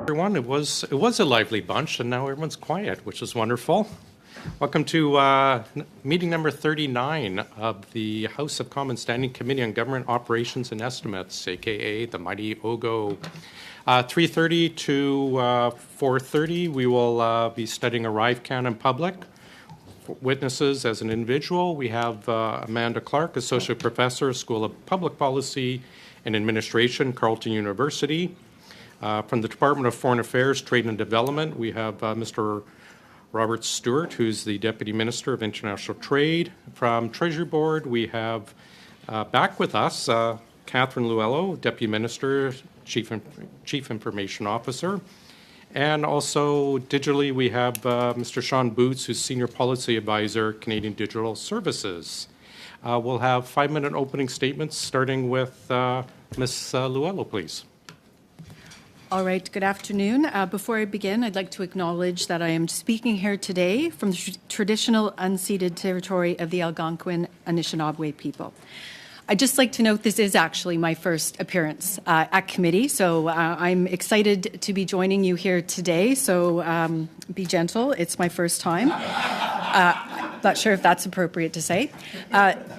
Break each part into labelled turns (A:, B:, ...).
A: Everyone, it was a lively bunch, and now everyone's quiet, which is wonderful. Welcome to meeting number 39 of the House of Commons Standing Committee on Government Operations and Estimates, aka the mighty OGGO. 3:30 to 4:30, we will be studying arrive count in public. Witnesses as an individual, we have Amanda Clark, Associate Professor, School of Public Policy and Administration, Carleton University. From the Department of Foreign Affairs, Trade and Development, we have Mr. Robert Stewart, who's the Deputy Minister of International Trade. From Treasury Board, we have back with us Catherine Luello, Deputy Minister, Chief Information Officer. And also digitally, we have Mr. Sean Boots, who's Senior Policy Advisor, Canadian Digital Services. We'll have 5-minute opening statements, starting with Ms. Luello, please.
B: All right, good afternoon. Before I begin, I'd like to acknowledge that I am speaking here today from the traditional unceded territory of the Algonquin Anishinaabe people. I'd just like to note this is actually my first appearance at committee, so I'm excited to be joining you here today, so be gentle. It's my first time. Not sure if that's appropriate to say.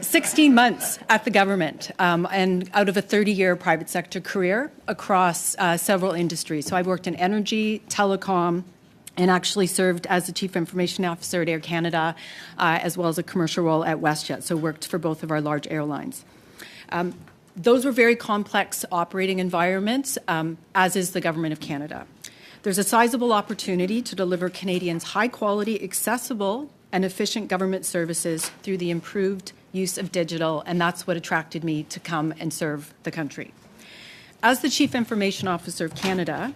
B: 16 months at the government and out of a 30-year private sector career across several industries. So I worked in energy, telecom, and actually served as the Chief Information Officer at Air Canada, as well as a commercial role at WestJet, so worked for both of our large airlines. Those were very complex operating environments, as is the Government of Canada. There's a sizable opportunity to deliver Canadians high-quality, accessible, and efficient government services through the improved use of digital, and that's what attracted me to come and serve the country. As the Chief Information Officer of Canada,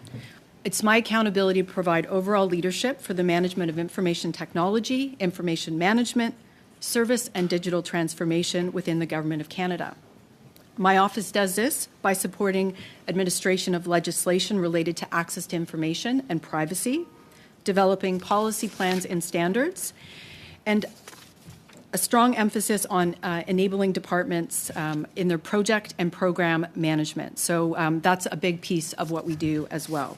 B: it's my accountability to provide overall leadership for the management of information technology, information management, service and digital transformation within the Government of Canada. My office does this by supporting administration of legislation related to access to information and privacy, developing policy plans and standards, and a strong emphasis on enabling departments in their project and program management. So that's a big piece of what we do as well.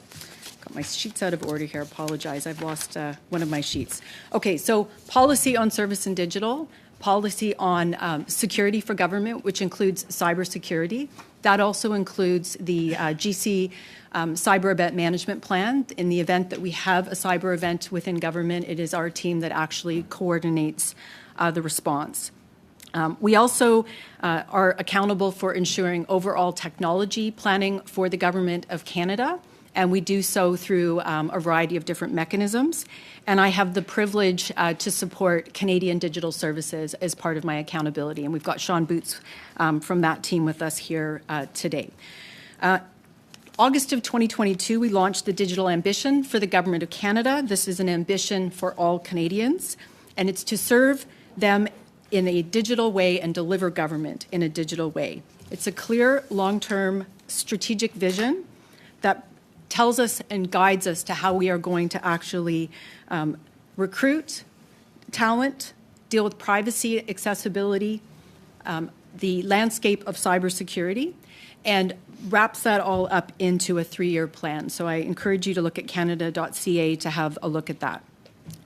B: Got my sheets out of order here. Apologize. I've lost one of my sheets. Okay, so policy on service and digital, policy on security for government, which includes cybersecurity. That also includes the GC cyber event management plan. In the event that we have a cyber event within government, it is our team that actually coordinates the response. We also are accountable for ensuring overall technology planning for the Government of Canada, and we do so through a variety of different mechanisms. And I have the privilege to support Canadian Digital Services as part of my accountability. And we've got Sean Boots from that team with us here today. August of 2022, we launched the Digital Ambition for the Government of Canada. This is an ambition for all Canadians, and it's to serve them in a digital way and deliver government in a digital way. It's a clear, long-term strategic vision that tells us and guides us to how we are going to actually recruit talent, deal with privacy, accessibility, the landscape of cybersecurity, and wraps that all up into a 3-year plan. So I encourage you to look at canada.ca to have a look at that.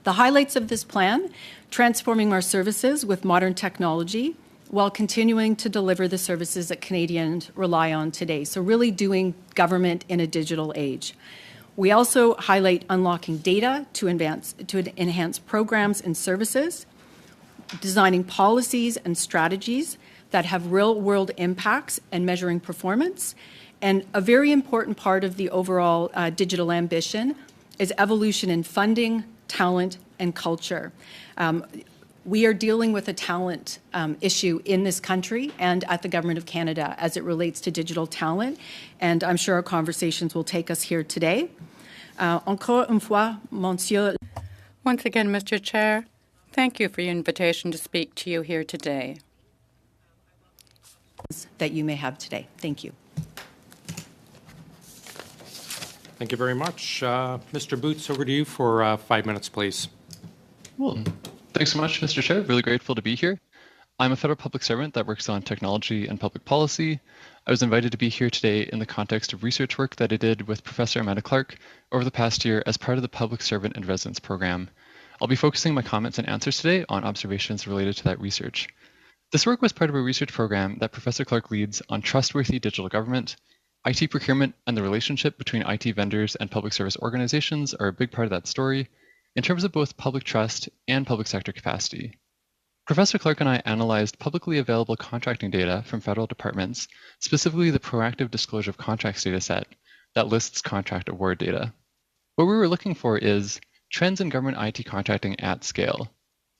B: The highlights of this plan: transforming our services with modern technology while continuing to deliver the services that Canadians rely on today. So really doing government in a digital age. We also highlight unlocking data to enhance programs and services, designing policies and strategies that have real-world impacts and measuring performance. And a very important part of the overall digital ambition is evolution in funding, talent, and culture. We are dealing with a talent issue in this country and at the Government of Canada as it relates to digital talent, and I'm sure our conversations will take us here today. Encore une fois, Monsieur.
C: Once again, Mr. Chair, thank you for your invitation to speak to you here today.
B: That you may have today. Thank you.
A: Thank you very much. Mr. Boots, over to you for 5 minutes, please.
D: Well, thanks so much, Mr. Chair. Really grateful to be here. I'm a federal public servant that works on technology and public policy. I was invited to be here today in the context of research work that I did with Professor Amanda Clark over the past year as part of the Public Servant in Residence program. I'll be focusing my comments and answers today on observations related to that research. This work was part of a research program that Professor Clark leads on trustworthy digital government. IT procurement and the relationship between IT vendors and public service organizations are a big part of that story in terms of both public trust and public sector capacity. Professor Clark and I analyzed publicly available contracting data from federal departments, specifically the proactive disclosure of contracts data set that lists contract award data. What we were looking for is trends in government IT contracting at scale.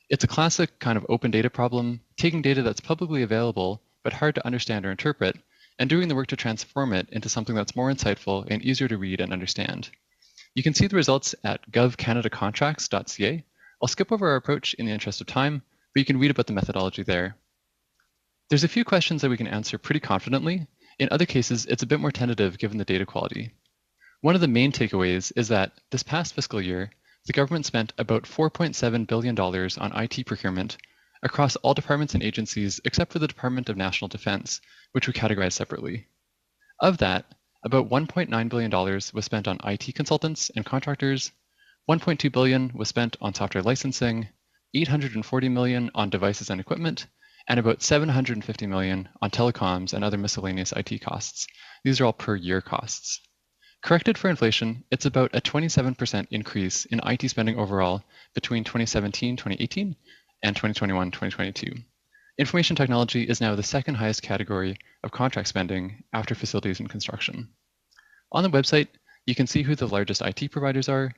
D: It's a classic kind of open data problem, taking data that's publicly available but hard to understand or interpret, and doing the work to transform it into something that's more insightful and easier to read and understand. You can see the results at govcanadacontracts.ca. I'll skip over our approach in the interest of time, but you can read about the methodology there. There's a few questions that we can answer pretty confidently. In other cases, it's a bit more tentative given the data quality. One of the main takeaways is that this past fiscal year, the government spent about $4.7 billion on IT procurement across all departments and agencies except for the Department of National Defense, which we categorize separately. Of that, about $1.9 billion was spent on IT consultants and contractors, $1.2 billion was spent on software licensing, $840 million on devices and equipment, and about $750 million on telecoms and other miscellaneous IT costs. These are all per year costs. Corrected for inflation, it's about a 27% increase in IT spending overall between 2017-2018 and 2021-2022. Information technology is now the second highest category of contract spending after facilities and construction. On the website, you can see who the largest IT providers are.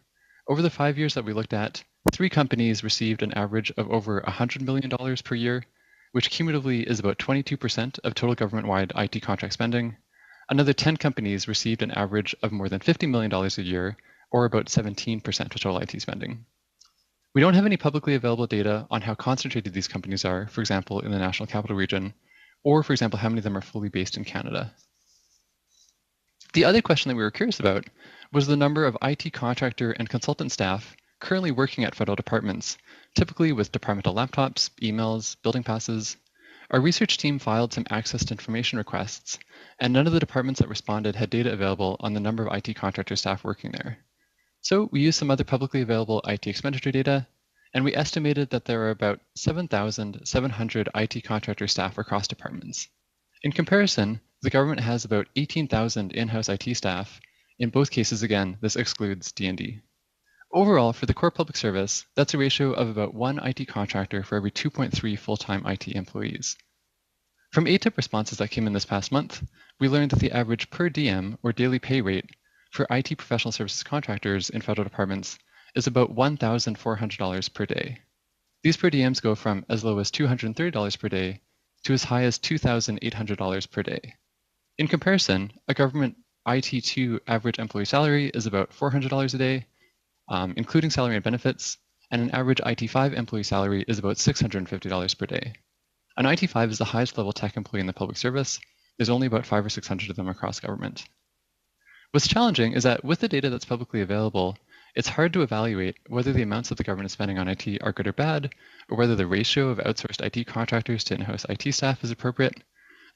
D: Over the 5 years that we looked at, 3 companies received an average of over $100 million per year, which cumulatively is about 22% of total government-wide IT contract spending. Another 10 companies received an average of more than $50 million a year, or about 17% of total IT spending. We don't have any publicly available data on how concentrated these companies are, for example, in the National Capital Region, or for example, how many of them are fully based in Canada. The other question that we were curious about was the number of IT contractor and consultant staff currently working at federal departments, typically with departmental laptops, emails, building passes. Our research team filed some access to information requests, and none of the departments that responded had data available on the number of IT contractor staff working there. So we used some other publicly available IT expenditure data, and we estimated that there are about 7,700 IT contractor staff across departments. In comparison, the government has about 18,000 in-house IT staff. In both cases, again, this excludes D&D. Overall, for the core public service, that's a ratio of about 1 IT contractor for every 2.3 full-time IT employees. From ATIP responses that came in this past month, we learned that the average per DM, or daily pay rate, for IT professional services contractors in federal departments is about $1,400 per day. These per diems go from as low as $230 per day to as high as $2,800 per day. In comparison, a government IT2 average employee salary is about $400 a day, including salary and benefits, and an average IT5 employee salary is about $650 per day. An IT5 is the highest level tech employee in the public service. There's only about 500 or 600 of them across government. What's challenging is that with the data that's publicly available, it's hard to evaluate whether the amounts that the government is spending on IT are good or bad, or whether the ratio of outsourced IT contractors to in-house IT staff is appropriate.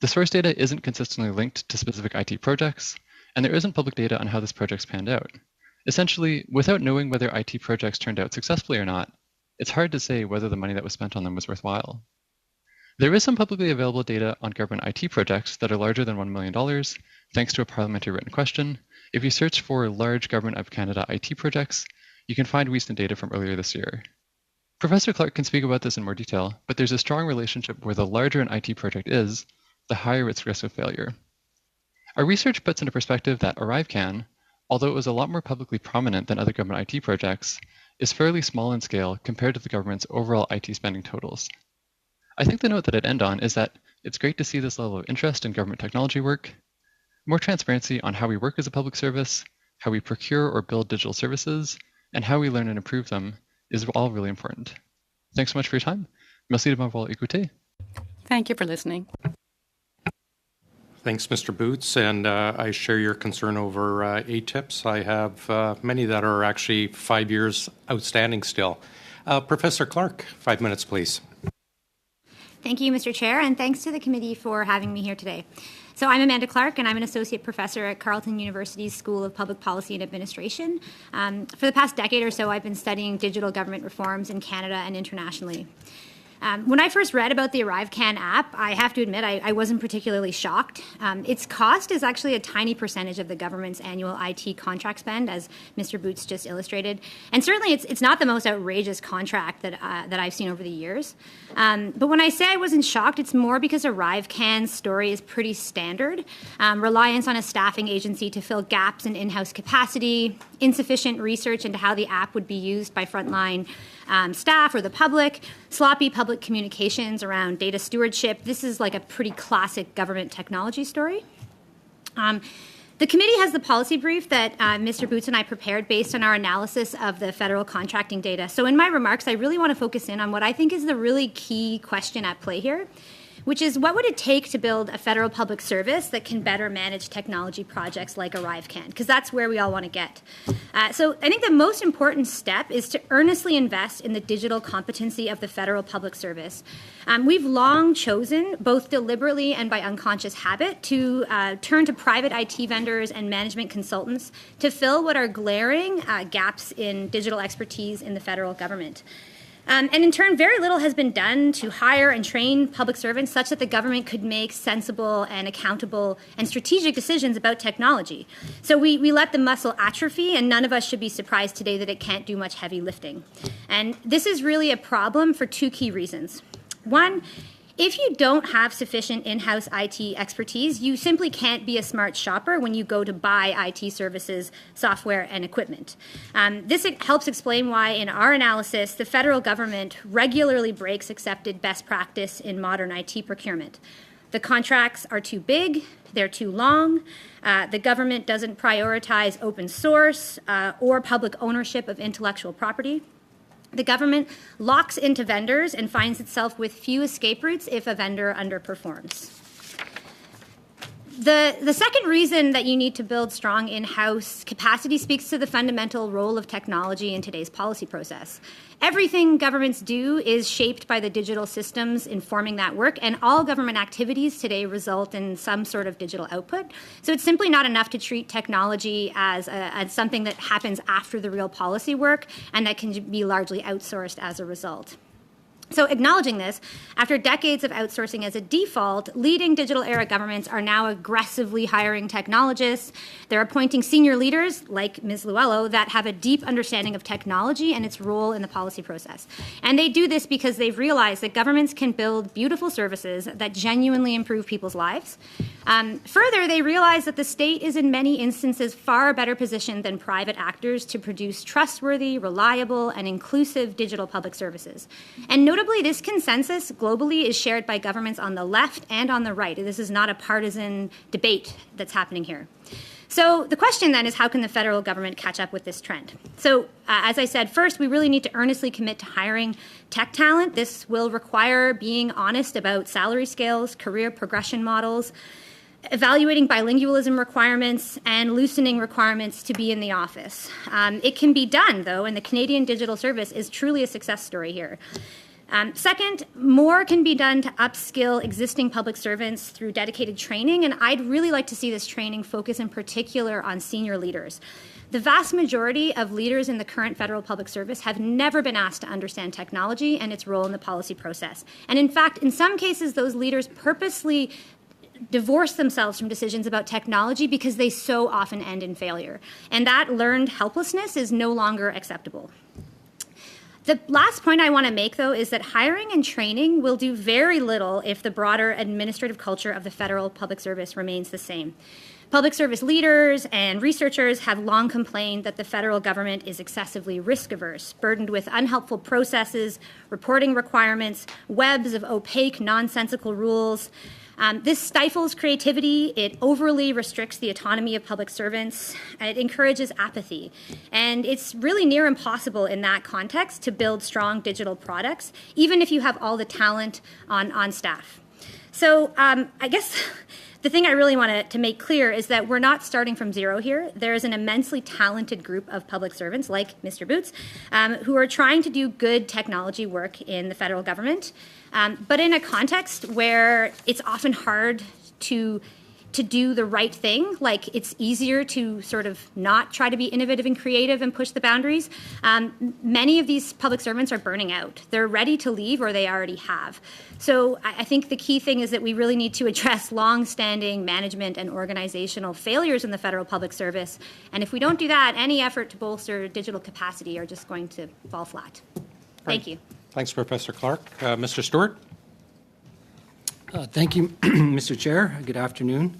D: The source data isn't consistently linked to specific IT projects, and there isn't public data on how this project's panned out. Essentially, without knowing whether IT projects turned out successfully or not, it's hard to say whether the money that was spent on them was worthwhile. There is some publicly available data on government IT projects that are larger than $1 million, thanks to a parliamentary written question. If you search for large Government of Canada IT projects, you can find recent data from earlier this year. Professor Clark can speak about this in more detail, but there's a strong relationship where the larger an IT project is, the higher its risk of failure. Our research puts into perspective that ArriveCAN, although it was a lot more publicly prominent than other government IT projects, is fairly small in scale compared to the government's overall IT spending totals. I think the note that I'd end on is that it's great to see this level of interest in government technology work. More transparency on how we work as a public service, how we procure or build digital services, and how we learn and improve them is all really important. Thanks so much for your time. Merci de m'avoir écouté.
C: Thank you for listening.
A: Thanks, Mr. Boots, and I share your concern over ATIPs. I have many that are actually 5 years outstanding still. Professor Clark, 5 minutes, please.
E: Thank you, Mr. Chair, and thanks to the committee for having me here today. So I'm Amanda Clark, and I'm an associate professor at Carleton University's School of Public Policy and Administration. For the past decade or so, I've been studying digital government reforms in Canada and internationally. When I first read about the ArriveCAN app, I have to admit I wasn't particularly shocked. Its cost is actually a tiny percentage of the government's annual IT contract spend, as Mr. Boots just illustrated. And certainly it's not the most outrageous contract that I've seen over the years. But when I say I wasn't shocked, it's more because ArriveCAN's story is pretty standard. Reliance on a staffing agency to fill gaps in in-house capacity, insufficient research into how the app would be used by frontline staff or the public, sloppy public communications around data stewardship. This is like a pretty classic government technology story. The committee has the policy brief that Mr. Boots and I prepared based on our analysis of the federal contracting data. So in my remarks, I really want to focus in on what I think is the really key question at play here, which is what would it take to build a federal public service that can better manage technology projects like ArriveCAN, because that's where we all want to get. So I think the most important step is to earnestly invest in the digital competency of the federal public service. We've long chosen, both deliberately and by unconscious habit, to turn to private IT vendors and management consultants to fill what are glaring gaps in digital expertise in the federal government. And in turn, very little has been done to hire and train public servants such that the government could make sensible and accountable and strategic decisions about technology. So we let the muscle atrophy, and none of us should be surprised today that it can't do much heavy lifting. And this is really a problem for two key reasons. One, if you don't have sufficient in-house IT expertise, you simply can't be a smart shopper when you go to buy IT services, software, and equipment. This helps explain why, in our analysis, the federal government regularly breaks accepted best practice in modern IT procurement. The contracts are too big, they're too long, the government doesn't prioritize open source or public ownership of intellectual property. The government locks into vendors and finds itself with few escape routes if a vendor underperforms. The second reason that you need to build strong in-house capacity speaks to the fundamental role of technology in today's policy process. Everything governments do is shaped by the digital systems informing that work, and all government activities today result in some sort of digital output. So it's simply not enough to treat technology as something that happens after the real policy work and that can be largely outsourced as a result. So acknowledging this, after decades of outsourcing as a default, leading digital era governments are now aggressively hiring technologists. They're appointing senior leaders, like Ms. Luello, that have a deep understanding of technology and its role in the policy process. And they do this because they've realized that governments can build beautiful services that genuinely improve people's lives. Further, they realize that the state is in many instances far better positioned than private actors to produce trustworthy, reliable, and inclusive digital public services. And notably, this consensus globally is shared by governments on the left and on the right. This is not a partisan debate that's happening here. So the question then is, how can the federal government catch up with this trend? So as I said, first, we really need to earnestly commit to hiring tech talent. This will require being honest about salary scales, career progression models, evaluating bilingualism requirements, and loosening requirements to be in the office. It can be done, though, and the Canadian Digital Service is truly a success story here. Second, more can be done to upskill existing public servants through dedicated training, and I'd really like to see this training focus in particular on senior leaders. The vast majority of leaders in the current federal public service have never been asked to understand technology and its role in the policy process. And in fact, in some cases, those leaders purposely divorce themselves from decisions about technology because they so often end in failure. And that learned helplessness is no longer acceptable. The last point I want to make, though, is that hiring and training will do very little if the broader administrative culture of the federal public service remains the same. Public service leaders and researchers have long complained that the federal government is excessively risk-averse, burdened with unhelpful processes, reporting requirements, webs of opaque, nonsensical rules. This stifles creativity, it overly restricts the autonomy of public servants, it encourages apathy. And it's really near impossible in that context to build strong digital products, even if you have all the talent on staff. So I guess the thing I really want to make clear is that we're not starting from zero here. There is an immensely talented group of public servants, like Mr. Boots, who are trying to do good technology work in the federal government, but in a context where it's often hard to do the right thing. Like, it's easier to sort of not try to be innovative and creative and push the boundaries. Many of these public servants are burning out. They're ready to leave, or they already have. So I think the key thing is that we really need to address long-standing management and organizational failures in the federal public service. And if we don't do that, any effort to bolster digital capacity are just going to fall flat. Thank you.
A: Thanks, Professor Clark. Mr. Stewart?
F: Thank you, Mr. Chair. Good afternoon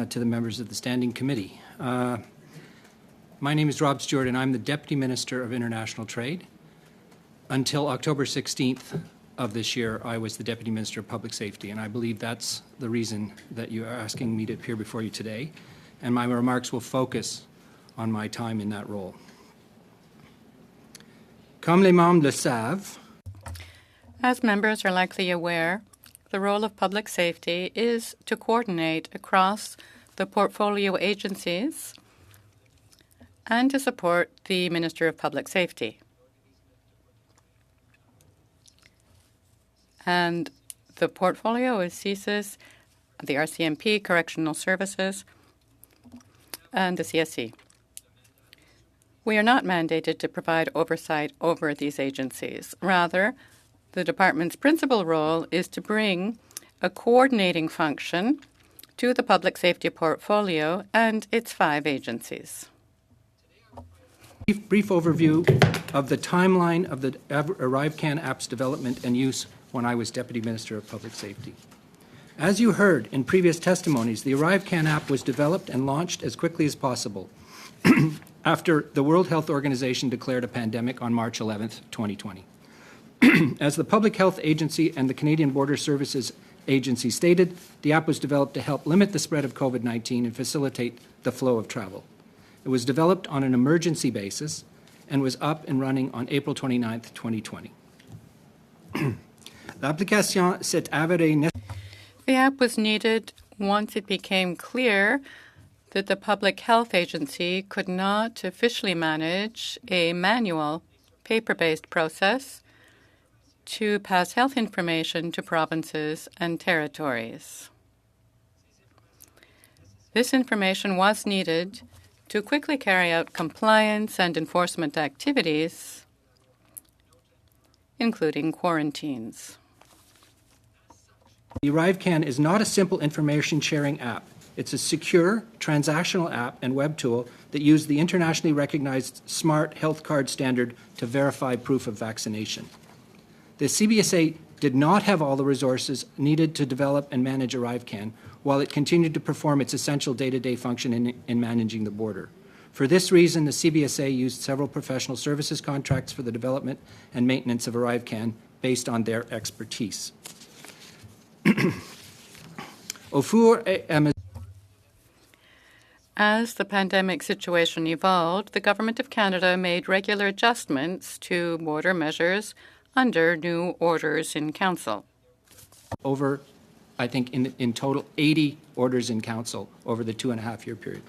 F: to the members of the Standing Committee. My name is Rob Stewart, and I'm the Deputy Minister of International Trade. Until October 16th of this year, I was the Deputy Minister of Public Safety, and I believe that's the reason that you are asking me to appear before you today, and my remarks will focus on my time in that role. Comme les membres le savent,
C: As members are likely aware, the role of public safety is to coordinate across the portfolio agencies and to support the Minister of Public Safety. And the portfolio is CSIS, the RCMP, Correctional Services, and the CSC. We are not mandated to provide oversight over these agencies. Rather, the department's principal role is to bring a coordinating function to the public safety portfolio and its 5 agencies.
F: brief overview of the timeline of the ArriveCAN app's development and use when I was Deputy Minister of Public Safety. As you heard in previous testimonies, the ArriveCAN app was developed and launched as quickly as possible after the World Health Organization declared a pandemic on March 11th, 2020. As the Public Health Agency and the Canadian Border Services Agency stated, the app was developed to help limit the spread of COVID-19 and facilitate the flow of travel. It was developed on an emergency basis and was up and running on April 29th, 2020. L'application s'est avérée.
C: The app was needed once it became clear that the Public Health Agency could not officially manage a manual, paper-based process to pass health information to provinces and territories. This information was needed to quickly carry out compliance and enforcement activities, including quarantines.
F: The ArriveCAN is not a simple information-sharing app. It's a secure, transactional app and web tool that uses the internationally recognized SMART health card standard to verify proof of vaccination. The CBSA did not have all the resources needed to develop and manage ArriveCAN, while it continued to perform its essential day-to-day function in managing the border. For this reason, the CBSA used several professional services contracts for the development and maintenance of ArriveCAN based on their expertise.
C: As the pandemic situation evolved, the Government of Canada made regular adjustments to border measures under new orders in Council.
F: Over, I think, in total, 80 orders in Council over the 2.5-year period.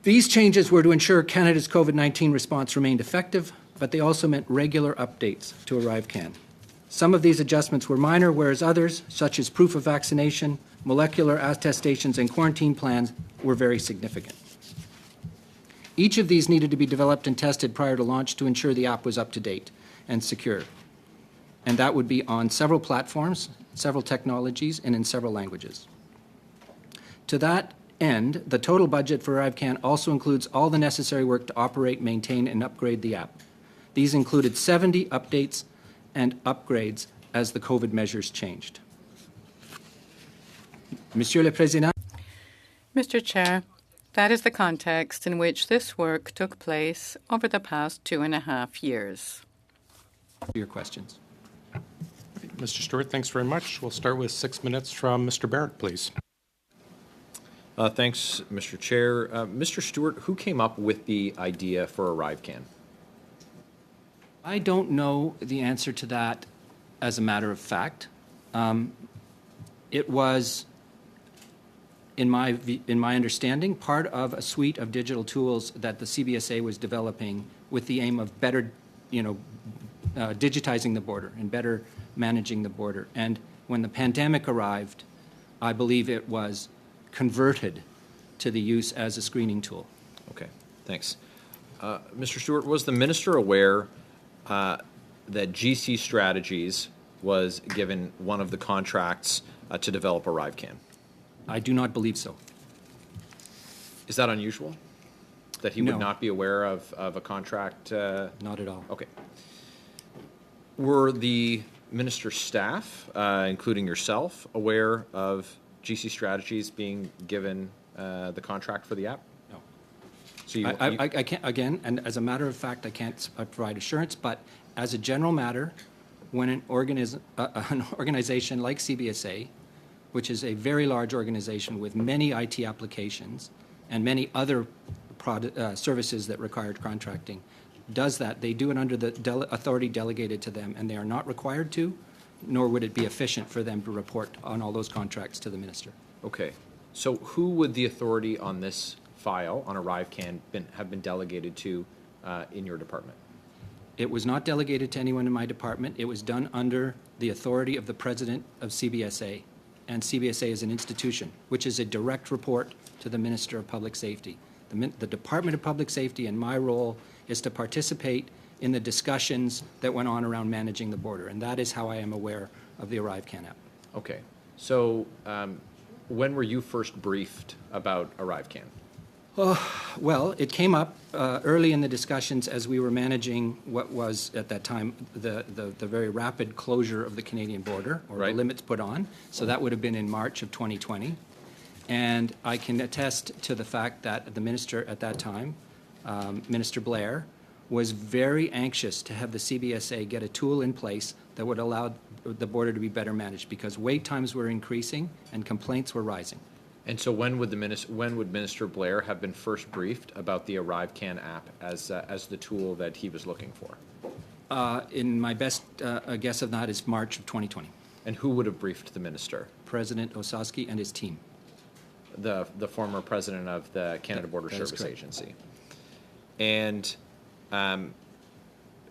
F: These changes were to ensure Canada's COVID-19 response remained effective, but they also meant regular updates to ArriveCAN. Some of these adjustments were minor, whereas others, such as proof of vaccination, molecular attestations, and quarantine plans, were very significant. Each of these needed to be developed and tested prior to launch to ensure the app was up to date and secure. And that would be on several platforms, several technologies, and in several languages. To that end, the total budget for ArriveCAN also includes all the necessary work to operate, maintain, and upgrade the app. These included 70 updates and upgrades as the COVID measures changed. Monsieur le Président.
C: Mr. Chair, that is the context in which this work took place over the past 2.5 years.
F: Your questions.
A: Mr. Stewart, thanks very much. We'll start with 6 minutes from Mr. Barrett, please.
G: Thanks, Mr. Chair. Mr. Stewart, who came up with the idea for ArriveCAN?
F: I don't know the answer to that as a matter of fact. It was, in my understanding, part of a suite of digital tools that the CBSA was developing with the aim of better, digitizing the border and better managing the border. And when the pandemic arrived, I believe it was converted to the use as a screening tool.
G: Okay, thanks. Mr. Stewart, was the minister aware that GC Strategies was given one of the contracts to develop ArriveCan?
F: I do not believe so.
G: Is that unusual? That he
F: No.
G: would not be aware of a contract?
F: Not at all.
G: Okay. Were the minister's staff, including yourself, aware of GC Strategies being given the contract for the app?
F: No.
G: So
F: I can't, again, and as a matter of fact, I can't provide assurance, but as a general matter, when an organization like CBSA, which is a very large organization with many IT applications and many other services that require contracting, does that, they do it under the authority delegated to them, and they are not required to, nor would it be efficient for them to report on all those contracts to the minister.
G: Okay. So who would the authority on this file, on ArriveCan, have been delegated to in your department?
F: It was not delegated to anyone in my department. It was done under the authority of the president of CBSA. And CBSA is an institution, which is a direct report to the Minister of Public Safety. The Department of Public Safety and my role is to participate in the discussions that went on around managing the border. And that is how I am aware of the ArriveCan app.
G: Okay. So when were you first briefed about ArriveCan?
F: Well, it came up early in the discussions as we were managing what was, at that time, the very rapid closure of the Canadian border, or
G: Right.
F: the limits put on. So that would have been in March of 2020. And I can attest to the fact that the minister at that time, Minister Blair, was very anxious to have the CBSA get a tool in place that would allow the border to be better managed, because wait times were increasing and complaints were rising.
G: And so when would Minister Blair have been first briefed about the ArriveCan app as the tool that he was looking for?
F: In my best guess of that is March of 2020.
G: And who would have briefed the minister?
F: President Osowski and his team.
G: The former president of the Canada Border
F: that is
G: Service
F: correct.
G: Agency.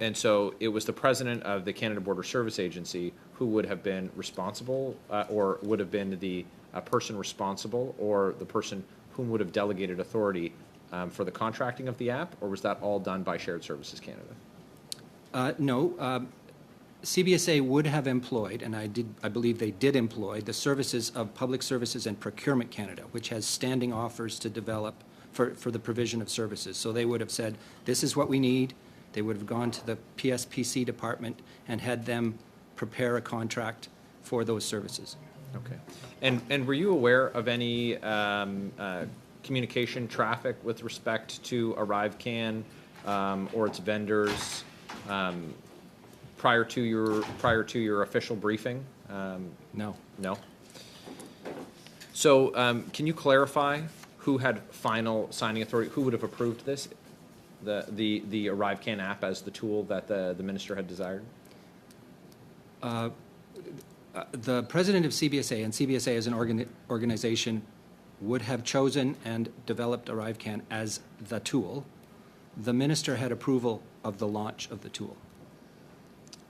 G: And so it was the president of the Canada Border Service Agency who would have been responsible, or would have been the person responsible, or the person whom would have delegated authority for the contracting of the app, or was that all done by Shared Services Canada?
F: No. CBSA would have employed, and I believe they did employ, the services of Public Services and Procurement Canada, which has standing offers to develop for the provision of services. So they would have said, this is what we need. They would have gone to the PSPC department and had them prepare a contract for those services.
G: Okay. And were you aware of any communication traffic with respect to ArriveCan or its vendors prior to your official briefing?
F: No.
G: No. So can you clarify who had final signing authority? Who would have approved this? The ArriveCan app as the tool that the minister had desired?
F: The president of CBSA, and CBSA as an organization, would have chosen and developed ArriveCan as the tool. The minister had approval of the launch of the tool.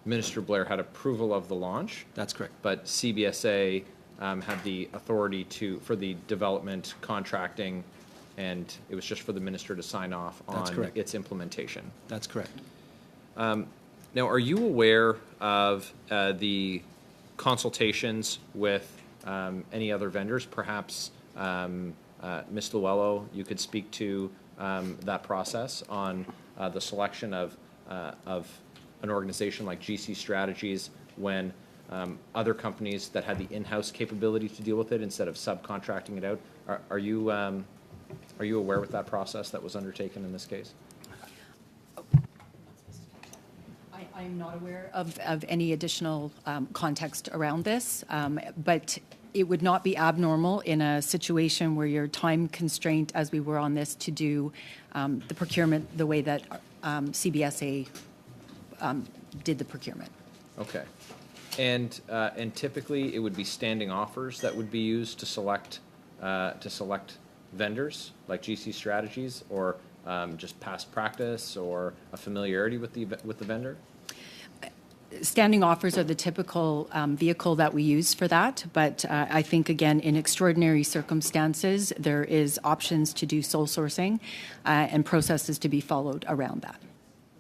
G: Minister Blair had approval of the launch,
F: That's correct.
G: but CBSA had the authority for the development, contracting, and it was just for the minister to sign off
F: That's
G: on
F: correct.
G: its implementation.
F: That's correct.
G: Now, are you aware of the consultations with any other vendors? Perhaps, Ms. Luello, you could speak to that process on the selection of an organization like GC Strategies when other companies that had the in-house capability to deal with it instead of subcontracting it out. Are you aware with that process that was undertaken in this case?
B: I'm not aware of any additional context around this, but it would not be abnormal in a situation where you're time constrained, as we were on this, to do the procurement the way that CBSA did the procurement.
G: Okay. And typically, it would be standing offers that would be used to select vendors like GC Strategies, or just past practice or a familiarity with the vendor.
B: Standing offers are the typical vehicle that we use for that, but I think, again, in extraordinary circumstances, there is options to do sole sourcing and processes to be followed around that.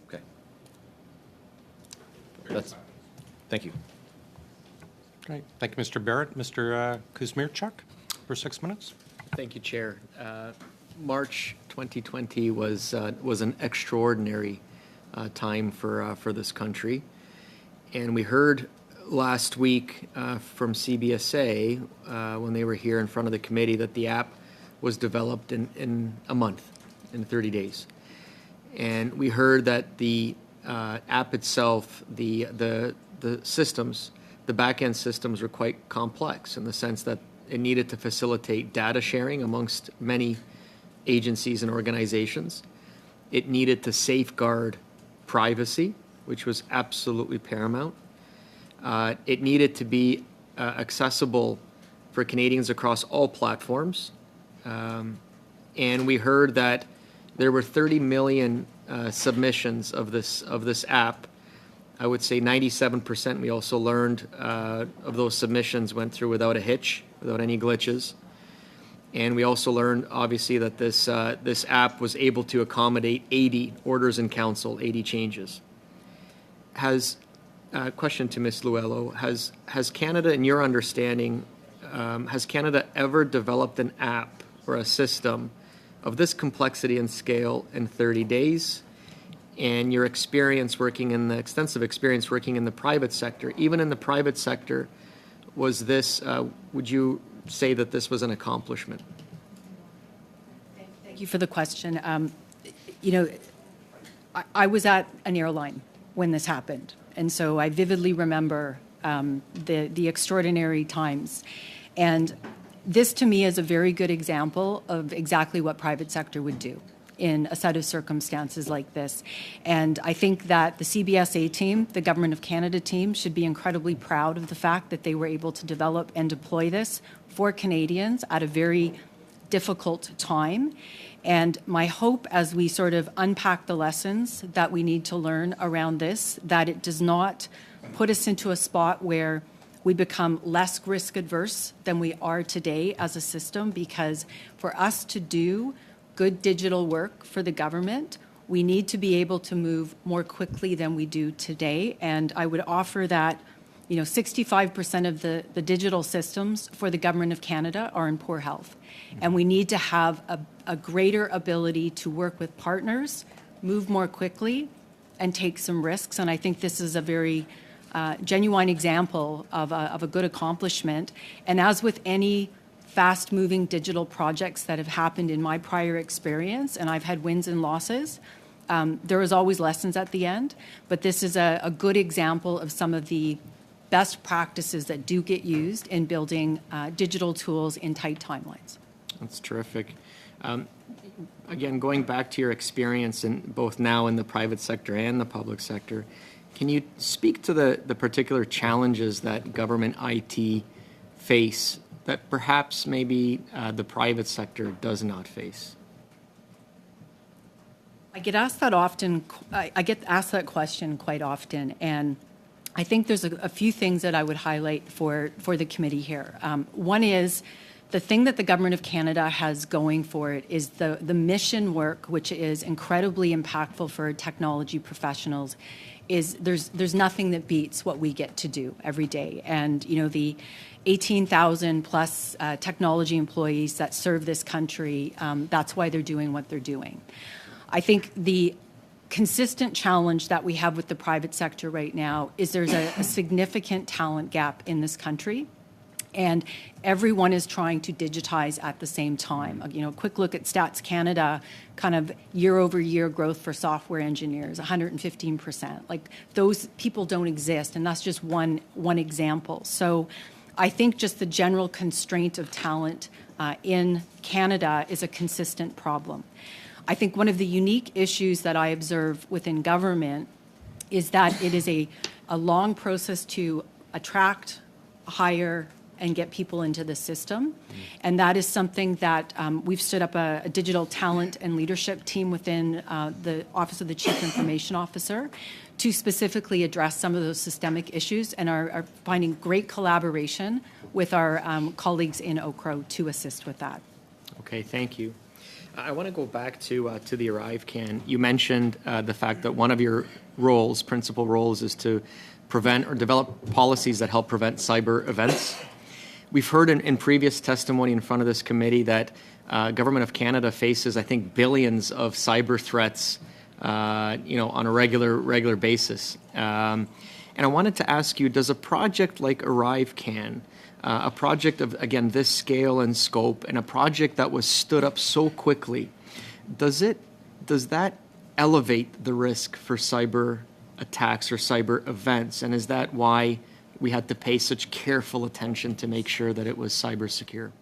G: Okay. Thank you.
A: Great. Thank you, Mr. Barrett. Mr. Kuzmierczuk, for 6 minutes.
H: Thank you, Chair. March 2020 was an extraordinary time for this country. And we heard last week from CBSA when they were here in front of the committee that the app was developed in a month, in 30 days. And we heard that the app itself, the systems, the back-end systems were quite complex in the sense that it needed to facilitate data sharing amongst many agencies and organizations. It needed to safeguard privacy, which was absolutely paramount. It needed to be accessible for Canadians across all platforms. And we heard that there were 30 million submissions of this app. I would say 97%, we also learned, of those submissions went through without a hitch, without any glitches. And we also learned, obviously, that this app was able to accommodate 80 orders in council, 80 changes. Question to Ms. Luello, has Canada, in your understanding, has Canada ever developed an app or a system of this complexity and scale in 30 days? And your experience extensive experience working in the private sector, even in the private sector, was this, would you say that this was an accomplishment?
B: Thank you for the question. I was at an airline when this happened, and so I vividly remember the extraordinary times. And this, to me, is a very good example of exactly what private sector would do in a set of circumstances like this. And I think that the CBSA team, the Government of Canada team, should be incredibly proud of the fact that they were able to develop and deploy this for Canadians at a very difficult time. And my hope, as we sort of unpack the lessons that we need to learn around this, that it does not put us into a spot where we become less risk adverse than we are today as a system, because for us to do good digital work for the government, we need to be able to move more quickly than we do today. And I would offer that 65% of the digital systems for the Government of Canada are in poor health. And we need to have a greater ability to work with partners, move more quickly, and take some risks. And I think this is a very genuine example of a good accomplishment. And as with any fast-moving digital projects that have happened in my prior experience, and I've had wins and losses, there is always lessons at the end. But this is a good example of some of the best practices that do get used in building digital tools in tight timelines.
H: That's terrific. Again, going back to your experience in both now in the private sector and the public sector, can you speak to the particular challenges that government IT face that perhaps maybe the private sector does not face?
B: I get asked that often. I get asked that question quite often, and I think there's a few things that I would highlight for the committee here. One is the thing that the Government of Canada has going for it is the mission work, which is incredibly impactful for technology professionals. There's nothing that beats what we get to do every day, and the 18,000 plus technology employees that serve this country, that's why they're doing what they're doing. I think the consistent challenge that we have with the private sector right now is there's a significant talent gap in this country, and everyone is trying to digitize at the same time. A quick look at Stats Canada, kind of year-over-year growth for software engineers, 115%. Like, those people don't exist, and that's just one example. So I think just the general constraint of talent in Canada is a consistent problem. I think one of the unique issues that I observe within government is that it is a long process to attract, hire, and get people into the system. And that is something that we've stood up a digital talent and leadership team within the Office of the Chief Information Officer to specifically address some of those systemic issues, and are finding great collaboration with our colleagues in OGGO to assist with that.
H: Okay, thank you. I want to go back to the ArriveCAN. You mentioned the fact that one of your roles, principal roles, is to prevent or develop policies that help prevent cyber events. We've heard in previous testimony in front of this committee that Government of Canada faces, I think, billions of cyber threats, on a regular basis. And I wanted to ask you, does a project like ArriveCAN, a project of, again, this scale and scope, and a project that was stood up so quickly, does that elevate the risk for cyber attacks or cyber events? And is that why we had to pay such careful attention to make sure that it was cyber secure?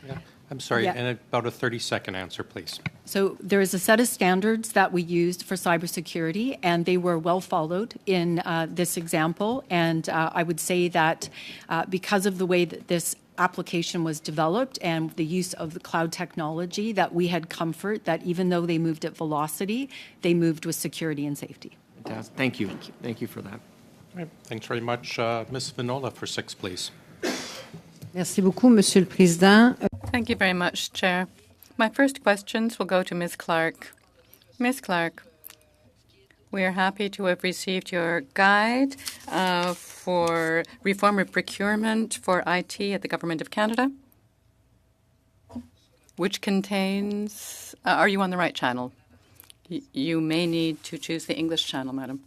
A: Yeah. I'm sorry,
B: Yeah.
A: and about a 30-second answer, please.
B: So there is a set of standards that we used for cybersecurity, and they were well followed in this example. And I would say that because of the way that this application was developed and the use of the cloud technology, that we had comfort that even though they moved at velocity, they moved with security and safety.
H: Fantastic. Thank you. Thank you for that.
A: All right. Thanks very much. Ms. Vinola for 6, please.
I: Merci beaucoup, Monsieur le Président.
C: Thank you very much, Chair. My first questions will go to Ms. Clark. Ms. Clark, we are happy to have received your guide for reform of procurement for IT at the Government of Canada, which contains... are you on the right channel? You may need to choose the English channel, madam.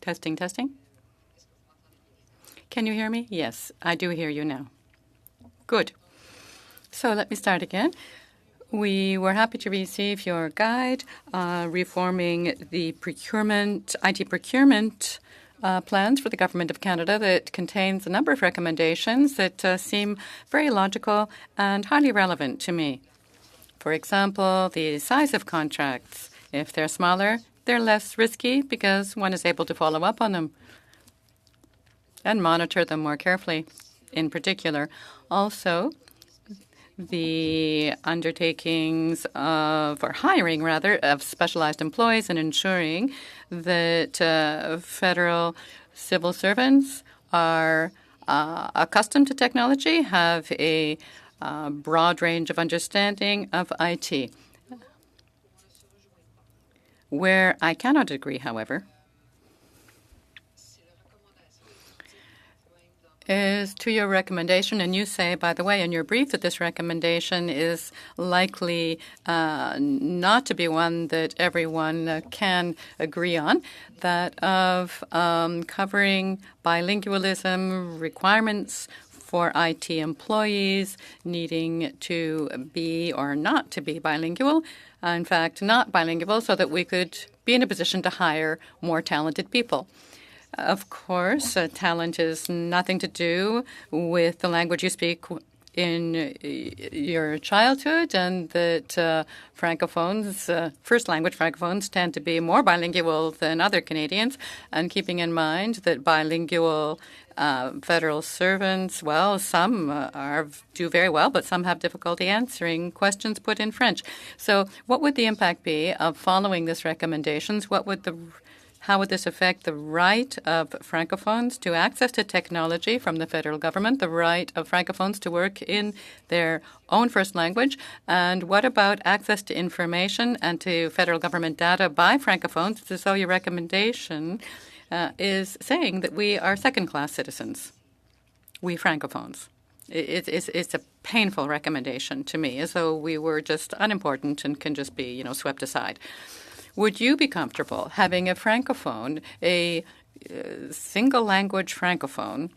C: Testing, testing. Can you hear me? Yes, I do hear you now. Good. So let me start again. We were happy to receive your guide reforming the procurement, IT procurement plans for the Government of Canada that contains a number of recommendations that seem very logical and highly relevant to me. For example, the size of contracts. If they're smaller, they're less risky because one is able to follow up on them and monitor them more carefully. In particular, also, the undertakings of, or hiring rather, of specialized employees and ensuring that federal civil servants are accustomed to technology, have a broad range of understanding of IT. Where I cannot agree, however, is to your recommendation, and you say, by the way, in your brief that this recommendation is likely not to be one that everyone can agree on, that of covering bilingualism requirements for IT employees needing to be or not to be bilingual, in fact, not bilingual, so that we could be in a position to hire more talented people. Of course, talent is nothing to do with the language you speak in your childhood, and that Francophones, first language Francophones, tend to be more bilingual than other Canadians, and keeping in mind that bilingual federal servants, well, some do very well, but some have difficulty answering questions put in French. So what would the impact be of following this recommendations? How would this affect the right of Francophones to access to technology from the federal government, the right of Francophones to work in their own first language? And what about access to information and to federal government data by Francophones? It's as though your recommendation is saying that we are second-class citizens, we Francophones. It's a painful recommendation to me, as though we were just unimportant and can just be, swept aside. Would you be comfortable having a Francophone, a single language Francophone,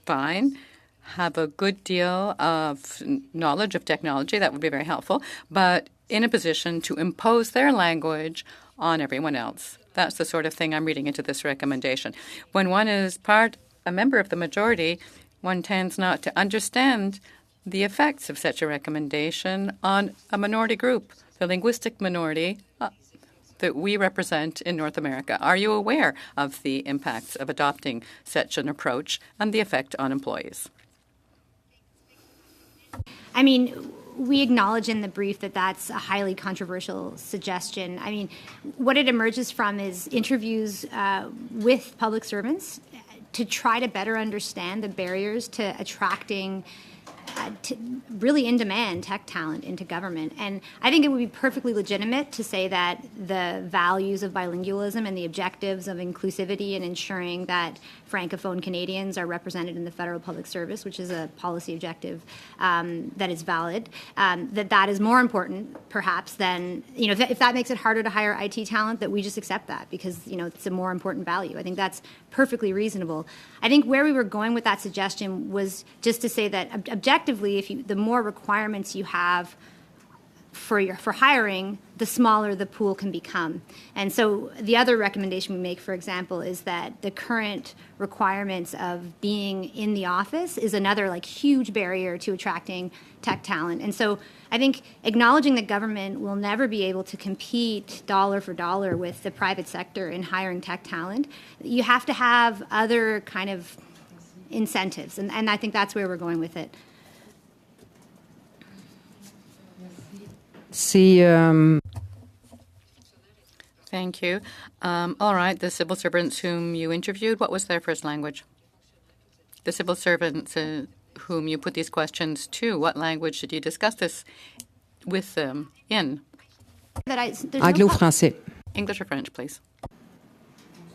C: fine, have a good deal of knowledge of technology, that would be very helpful, but in a position to impose their language on everyone else? That's the sort of thing I'm reading into this recommendation. When one is a member of the majority, one tends not to understand the effects of such a recommendation on a minority group, the linguistic minority that we represent in North America? Are you aware of the impacts of adopting such an approach and the effect on employees?
E: I mean, we acknowledge in the brief that that's a highly controversial suggestion. I mean, what it emerges from is interviews with public servants to try to better understand the barriers to attracting to really in-demand tech talent into government. And I think it would be perfectly legitimate to say that the values of bilingualism and the objectives of inclusivity and ensuring that Francophone Canadians are represented in the federal public service, which is a policy objective that is valid, that is more important, perhaps, than, if that makes it harder to hire IT talent, that we just accept that because, it's a more important value. I think that's perfectly reasonable. I think where we were going with that suggestion was just to say that objectively, the more requirements you have for hiring, the smaller the pool can become. And so the other recommendation we make, for example, is that the current requirements of being in the office is another huge barrier to attracting tech talent. And so I think acknowledging that government will never be able to compete dollar for dollar with the private sector in hiring tech talent, you have to have other kind of incentives. And I think that's where we're going with it.
C: Thank you. All right, the civil servants whom you interviewed, what was their first language? The civil servants whom you put these questions to, what language did you discuss this with them in?
I: Anglo-français.
C: English or French, please.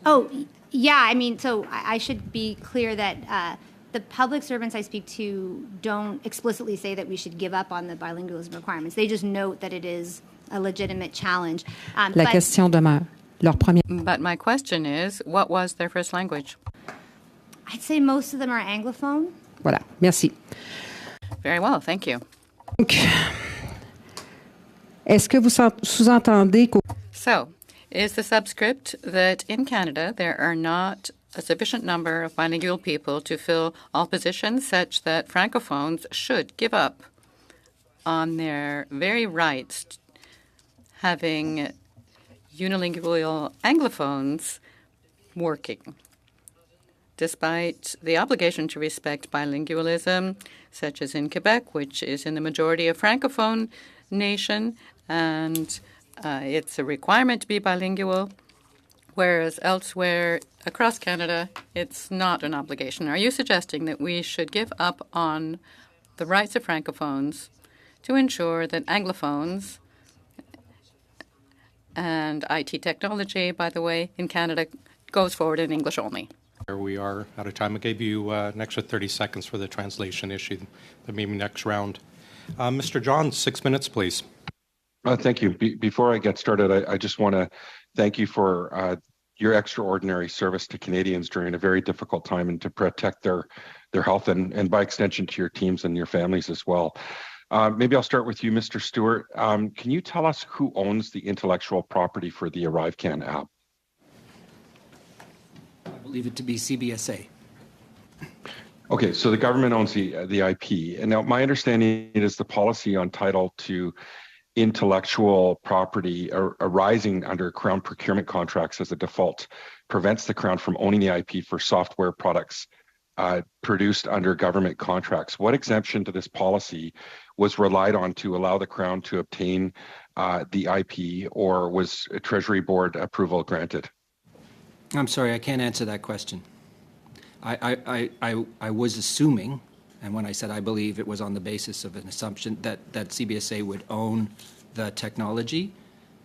E: Oh, yeah. I mean, so I should be clear that the public servants I speak to don't explicitly say that we should give up on the bilingualism requirements. They just note that it is a legitimate challenge.
I: Question demeure. Leur première.
C: But my question is, what was their first language?
E: I'd say most of them are Anglophone.
I: Voilà. Merci.
C: Very well, thank you.
I: Donc, est-ce que vous sous-entendez qu'au...
C: So, is the subscript that in Canada there are not a sufficient number of bilingual people to fill all positions such that Francophones should give up on their very rights having unilingual Anglophones working, despite the obligation to respect bilingualism, such as in Quebec, which is in the majority of Francophone nation, and it's a requirement to be bilingual, whereas elsewhere across Canada, it's not an obligation. Are you suggesting that we should give up on the rights of Francophones to ensure that Anglophones and IT technology, by the way, in Canada goes forward in English only?
A: There we are out of time. I gave you an extra 30 seconds for the translation issue, but maybe next round. Mr. John, 6 minutes, please.
J: Thank you. Before I get started, I just want to thank you for your extraordinary service to Canadians during a very difficult time and to protect their health and by extension to your teams and your families as well. Maybe I'll start with you, Mr. Stewart. Can you tell us who owns the intellectual property for the ArriveCan app?
F: I believe it to be CBSA.
J: Okay, so the government owns the IP. And now my understanding is the policy on title to intellectual property arising under Crown procurement contracts as a default prevents the Crown from owning the IP for software products produced under government contracts. What exemption to this policy was relied on to allow the Crown to obtain the IP, or was Treasury Board approval granted?
F: I'm sorry, I can't answer that question. I was assuming, and when I said I believe, it was on the basis of an assumption that CBSA would own the technology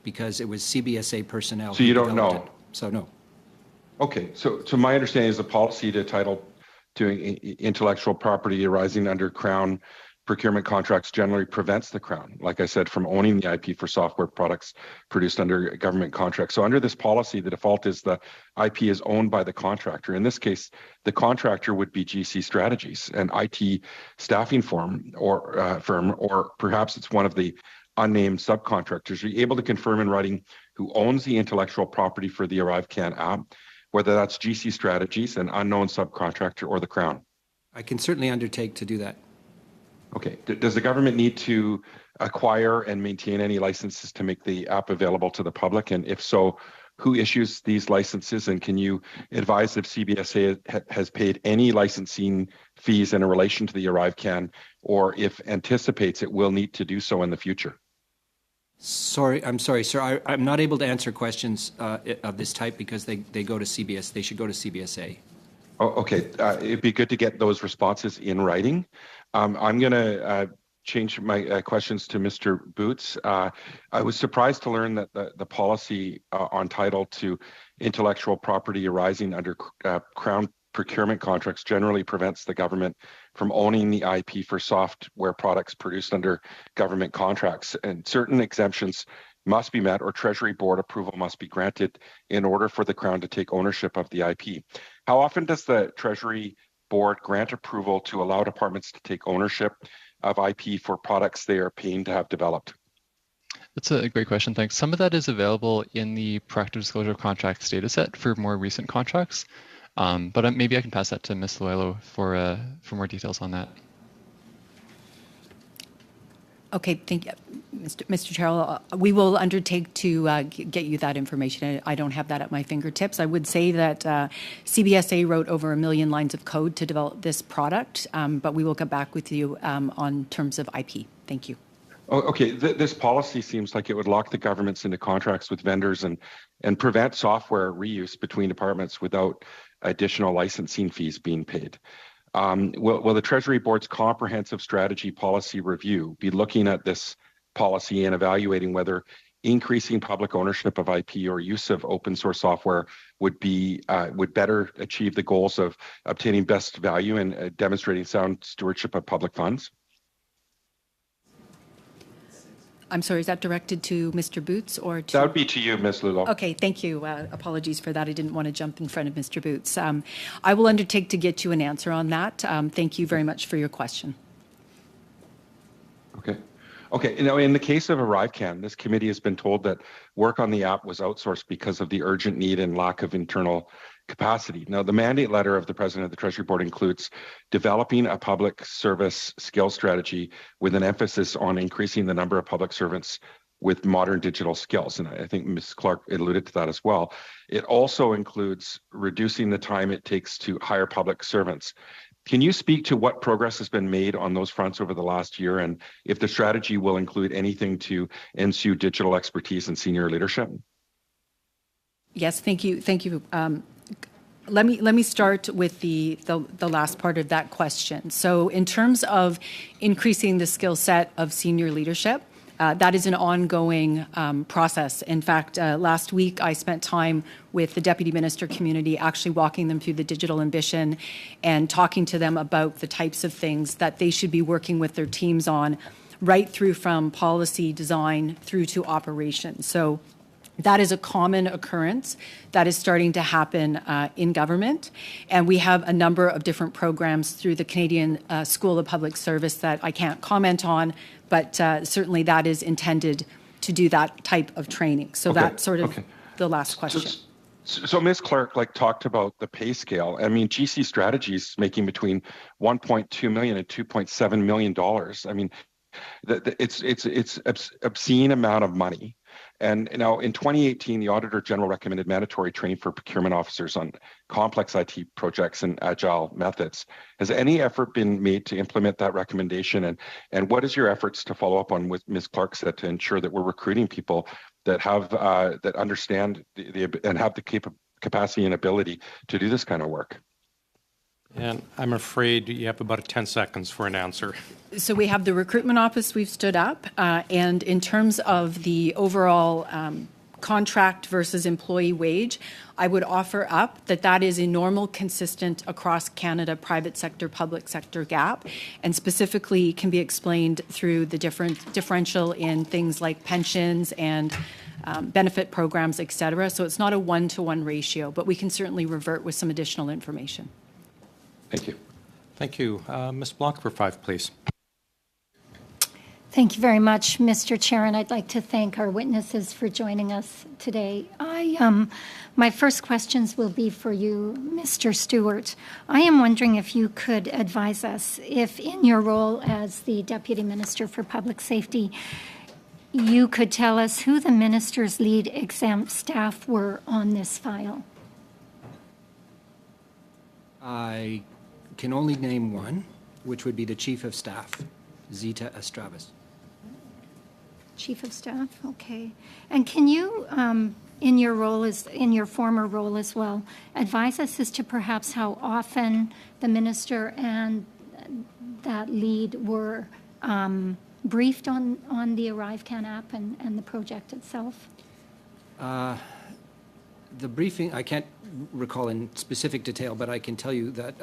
F: because it was CBSA personnel.
J: So you don't know?
F: It. So no.
J: Okay, so my understanding is the policy to title to intellectual property arising under Crown procurement contracts generally prevents the Crown, like I said, from owning the IP for software products produced under government contracts. So under this policy, the default is the IP is owned by the contractor. In this case, the contractor would be GC Strategies, an IT staffing firm, or perhaps it's one of the unnamed subcontractors. Are you able to confirm in writing who owns the intellectual property for the ArriveCan app, whether that's GC Strategies, an unknown subcontractor, or the Crown?
F: I can certainly undertake to do that.
J: Okay. Does the government need to acquire and maintain any licenses to make the app available to the public? And if so, who issues these licenses? And can you advise if CBSA has paid any licensing fees in relation to the ArriveCan, or if anticipates it will need to do so in the future?
F: I'm sorry, sir. I'm not able to answer questions of this type because they go to CBS. They should go to CBSA.
J: Oh, okay. It'd be good to get those responses in writing. I'm going to change my questions to Mr. Boots. I was surprised to learn that the policy on title to intellectual property arising under Crown procurement contracts generally prevents the government from owning the IP for software products produced under government contracts. And certain exemptions must be met, or Treasury Board approval must be granted in order for the Crown to take ownership of the IP. How often does the Treasury Board grant approval to allow departments to take ownership of IP for products they are paying to have developed?
D: That's a great question, thanks. Some of that is available in the proactive disclosure of contracts data set for more recent contracts, but maybe I can pass that to Ms. Loello for more details on that.
B: Okay, thank you. Mr. Chair, we will undertake to get you that information. I don't have that at my fingertips. I would say that CBSA wrote over 1 million lines of code to develop this product, but we will get back with you on terms of IP. Thank you.
J: Oh, okay. This policy seems like it would lock the governments into contracts with vendors and prevent software reuse between departments without additional licensing fees being paid. Will the Treasury Board's comprehensive strategy policy review be looking at this policy and evaluating whether increasing public ownership of IP or use of open source software would better achieve the goals of obtaining best value and demonstrating sound stewardship of public funds?
B: I'm sorry, is that directed to Mr. Boots or to...
J: That would be to you, Ms. Lullo.
B: Okay, thank you. Apologies for that. I didn't want to jump in front of Mr. Boots. I will undertake to get you an answer on that. Thank you very much for your question.
J: Okay. Okay. Now, in the case of ArriveCan, this committee has been told that work on the app was outsourced because of the urgent need and lack of internal capacity. Now, the mandate letter of the President of the Treasury Board includes developing a public service skill strategy with an emphasis on increasing the number of public servants with modern digital skills. And I think Ms. Clark alluded to that as well. It also includes reducing the time it takes to hire public servants. Can you speak to what progress has been made on those fronts over the last year, and if the strategy will include anything to ensue digital expertise and senior leadership?
B: Yes, thank you. Thank you. Let me start with the last part of that question. So in terms of increasing the skill set of senior leadership, that is an ongoing process. In fact, last week I spent time with the deputy minister community, actually walking them through the digital ambition and talking to them about the types of things that they should be working with their teams on, right through from policy design through to operations. So that is a common occurrence that is starting to happen in government. And we have a number of different programs through the Canadian School of Public Service that I can't comment on, but certainly that is intended to do that type of training. So that's sort of the last question.
J: So Ms. Clark talked about the pay scale. I mean, GC Strategies making between $1.2 million and $2.7 million. I mean, it's obscene amount of money. And now in 2018, the Auditor General recommended mandatory training for procurement officers on complex IT projects and agile methods. Has any effort been made to implement that recommendation? And what is your efforts to follow up on what Ms. Clark said to ensure that we're recruiting people that have that understand and have the capacity and ability to do this kind of work?
A: And I'm afraid you have about 10 seconds for an answer.
B: So we have the recruitment office we've stood up, and in terms of the overall contract versus employee wage, I would offer up that is a normal, consistent across Canada private sector, public sector gap, and specifically can be explained through the differential in things like pensions and benefit programs, et cetera. So it's not a one-to-one ratio, but we can certainly revert with some additional information.
J: Thank you.
A: Thank you. Ms. Block for 5, please.
K: Thank you very much, Mr. Chair, and I'd like to thank our witnesses for joining us today. My first questions will be for you, Mr. Stewart. I am wondering if you could advise us if, in your role as the Deputy Minister for Public Safety, you could tell us who the minister's lead exempt staff were on this file.
F: I can only name one, which would be the Chief of Staff, Zita Estravas.
K: Chief of Staff, okay. And can you, in your former role as well, advise us as to perhaps how often the minister and that lead were briefed on the ArriveCan app and the project itself?
F: The briefing, I can't recall in specific detail, but I can tell you that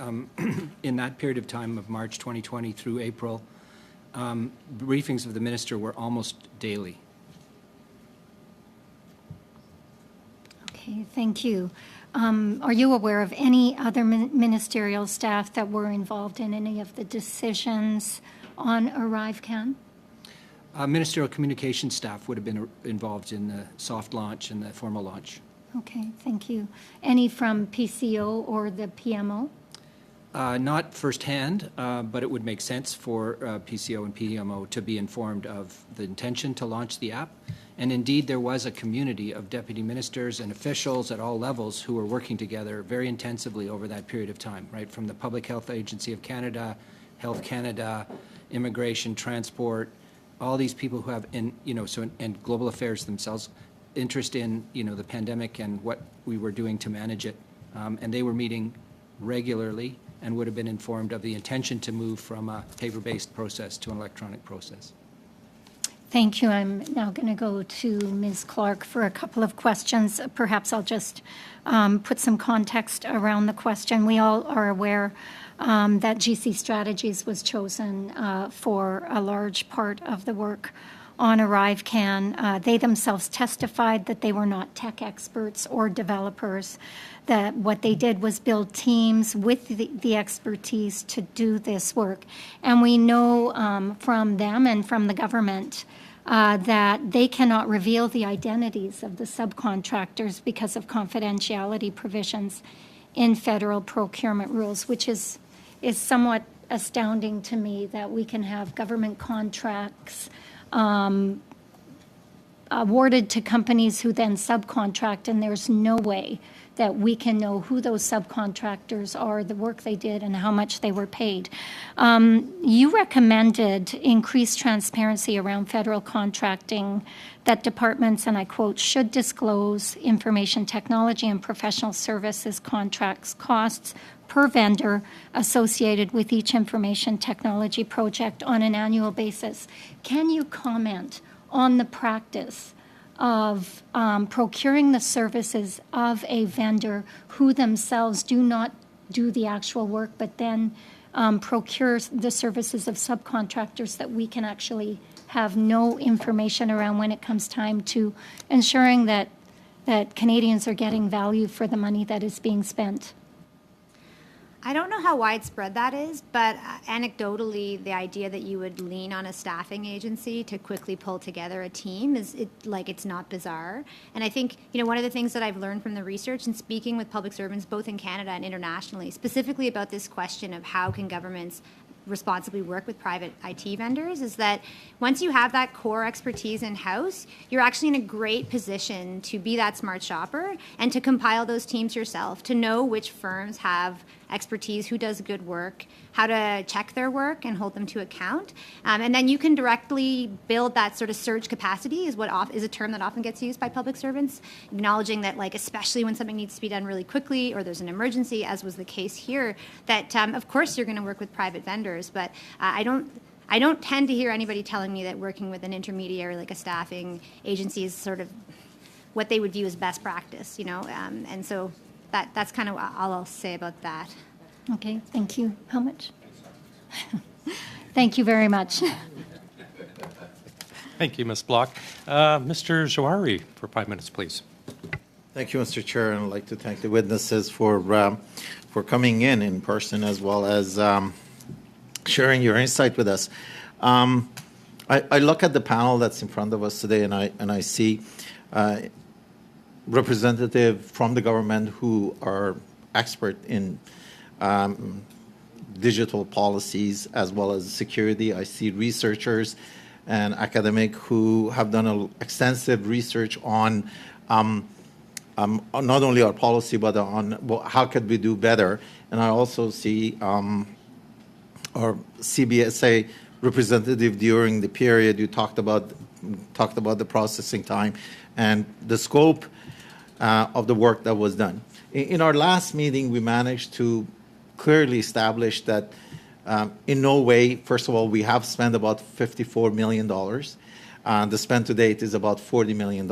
F: in that period of time of March 2020 through April, briefings of the minister were almost daily.
K: Okay, thank you. Are you aware of any other ministerial staff that were involved in any of the decisions on ArriveCan?
F: Ministerial communication staff would have been involved in the soft launch and the formal launch.
K: Okay, thank you. Any from PCO or the PMO?
F: Not firsthand, but it would make sense for PCO and PMO to be informed of the intention to launch the app. And indeed, there was a community of deputy ministers and officials at all levels who were working together very intensively over that period of time, right? From the Public Health Agency of Canada, Health Canada, Immigration, Transport, all these people who have, and Global Affairs themselves, interest in, the pandemic and what we were doing to manage it. And they were meeting regularly and would have been informed of the intention to move from a paper-based process to an electronic process.
K: Thank you. I'm now going to go to Ms. Clark for a couple of questions. Perhaps I'll just put some context around the question. We all are aware that GC Strategies was chosen for a large part of the work on ArriveCan. They themselves testified that they were not tech experts or developers, that what they did was build teams with the expertise to do this work. And we know from them and from the government that they cannot reveal the identities of the subcontractors because of confidentiality provisions in federal procurement rules, which is somewhat astounding to me that we can have government contracts awarded to companies who then subcontract, and there's no way that we can know who those subcontractors are, the work they did, and how much they were paid. You recommended increased transparency around federal contracting, that departments, and I quote, should disclose information technology and professional services contracts costs per vendor associated with each information technology project on an annual basis. Can you comment on the practice of procuring the services of a vendor who themselves do not do the actual work, but then procure the services of subcontractors that we can actually have no information around when it comes time to ensuring that Canadians are getting value for the money that is being spent?
E: I don't know how widespread that is, but anecdotally, the idea that you would lean on a staffing agency to quickly pull together a team it's not bizarre. And I think, one of the things that I've learned from the research and speaking with public servants both in Canada and internationally, specifically about this question of how can governments responsibly work with private IT vendors, is that once you have that core expertise in-house, you're actually in a great position to be that smart shopper and to compile those teams yourself, to know which firms have expertise, who does good work, how to check their work and hold them to account. And then you can directly build that sort of surge capacity is a term that often gets used by public servants, acknowledging that, especially when something needs to be done really quickly or there's an emergency, as was the case here, that of course you're going to work with private vendors. But I don't tend to hear anybody telling me that working with an intermediary like a staffing agency is sort of what they would view as best practice, and so that's kind of all I'll say about that.
K: Okay, thank you. How much? Thank you very much.
A: Thank you, Ms. Block. Mr. Zawari, for 5 minutes, please.
L: Thank you, Mr. Chair, and I'd like to thank the witnesses for coming in person as well as sharing your insight with us. I I look at the panel that's in front of us today, and I see representative from the government who are expert in digital policies as well as security. I see researchers and academic who have done extensive research on not only our policy but on how could we do better. And I also see our CBSA representative during the period you talked about the processing time and the scope of the work that was done. In our last meeting, we managed to clearly establish that in no way, first of all, we have spent about $54 million. The spend to date is about $40 million.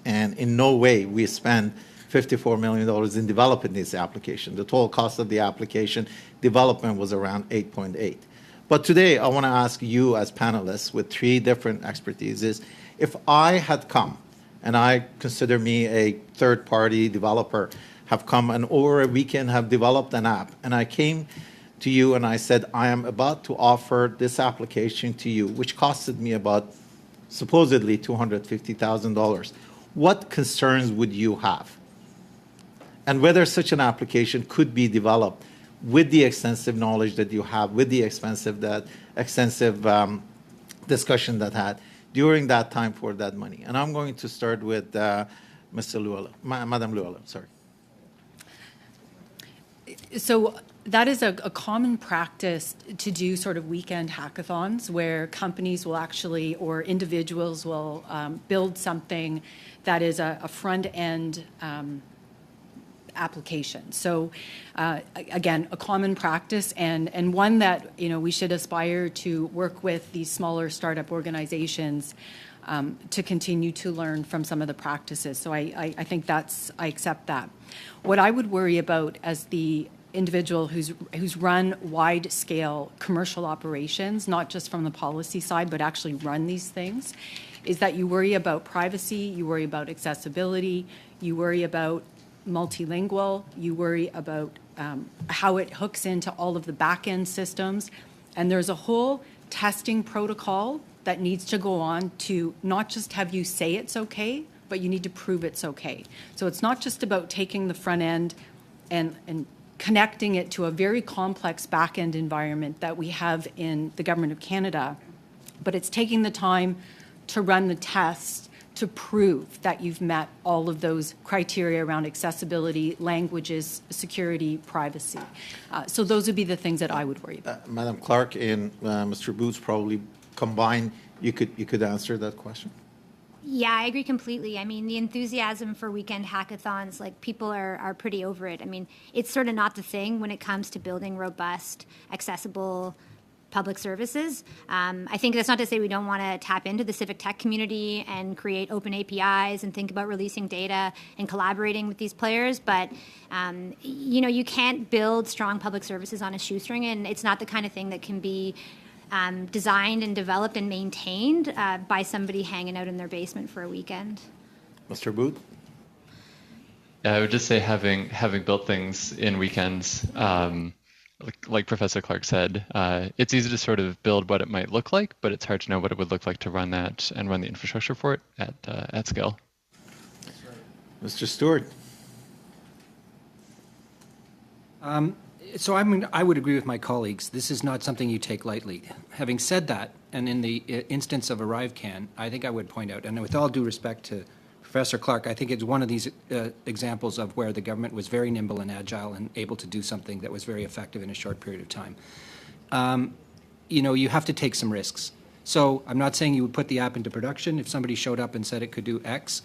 L: And in no way we spent $54 million in developing this application. The total cost of the application development was around 8.8. But today, I want to ask you as panelists with three different expertises, if I had come, and I consider me a third-party developer, have come and over a weekend have developed an app, and I came to you and I said, I am about to offer this application to you, which costed me about supposedly $250,000. What concerns would you have? And whether such an application could be developed with the extensive knowledge that you have, with the extensive discussion that had during that time for that money. And I'm going to start with Mr. Luala, Madam Luala, sorry.
B: So that is a common practice to do sort of weekend hackathons where companies will actually, or individuals will build something that is a front-end application. So again, a common practice and one that we should aspire to work with these smaller startup organizations to continue to learn from some of the practices. So I think I accept that. What I would worry about as the individual who's run wide-scale commercial operations, not just from the policy side, but actually run these things, is that you worry about privacy, you worry about accessibility, you worry about multilingual, you worry about how it hooks into all of the back-end systems, and there's a whole testing protocol that needs to go on to not just have you say it's okay, but you need to prove it's okay. So it's not just about taking the front end and connecting it to a very complex back-end environment that we have in the Government of Canada, but it's taking the time to run the tests to prove that you've met all of those criteria around accessibility, languages, security, privacy. So those would be the things that I would worry about.
L: Madam Clerk and Mr. Boots probably combined, you could answer that question.
E: Yeah, I agree completely. I mean, the enthusiasm for weekend hackathons, like people are pretty over it. I mean, it's sort of not the thing when it comes to building robust, accessible public services. I think that's not to say we don't want to tap into the civic tech community and create open APIs and think about releasing data and collaborating with these players. But, you can't build strong public services on a shoestring, and it's not the kind of thing that can be designed and developed and maintained by somebody hanging out in their basement for a weekend.
L: Mr. Booth?
D: Yeah, I would just say having built things in weekends, like Professor Clark said, it's easy to sort of build what it might look like, but it's hard to know what it would look like to run that and run the infrastructure for it at scale.
L: Mr. Stewart?
F: So I would agree with my colleagues. This is not something you take lightly. Having said that, and in the instance of ArriveCAN, I think I would point out, and with all due respect to Professor Clark, I think it's one of these examples of where the government was very nimble and agile and able to do something that was very effective in a short period of time. You have to take some risks. So I'm not saying you would put the app into production if somebody showed up and said it could do X,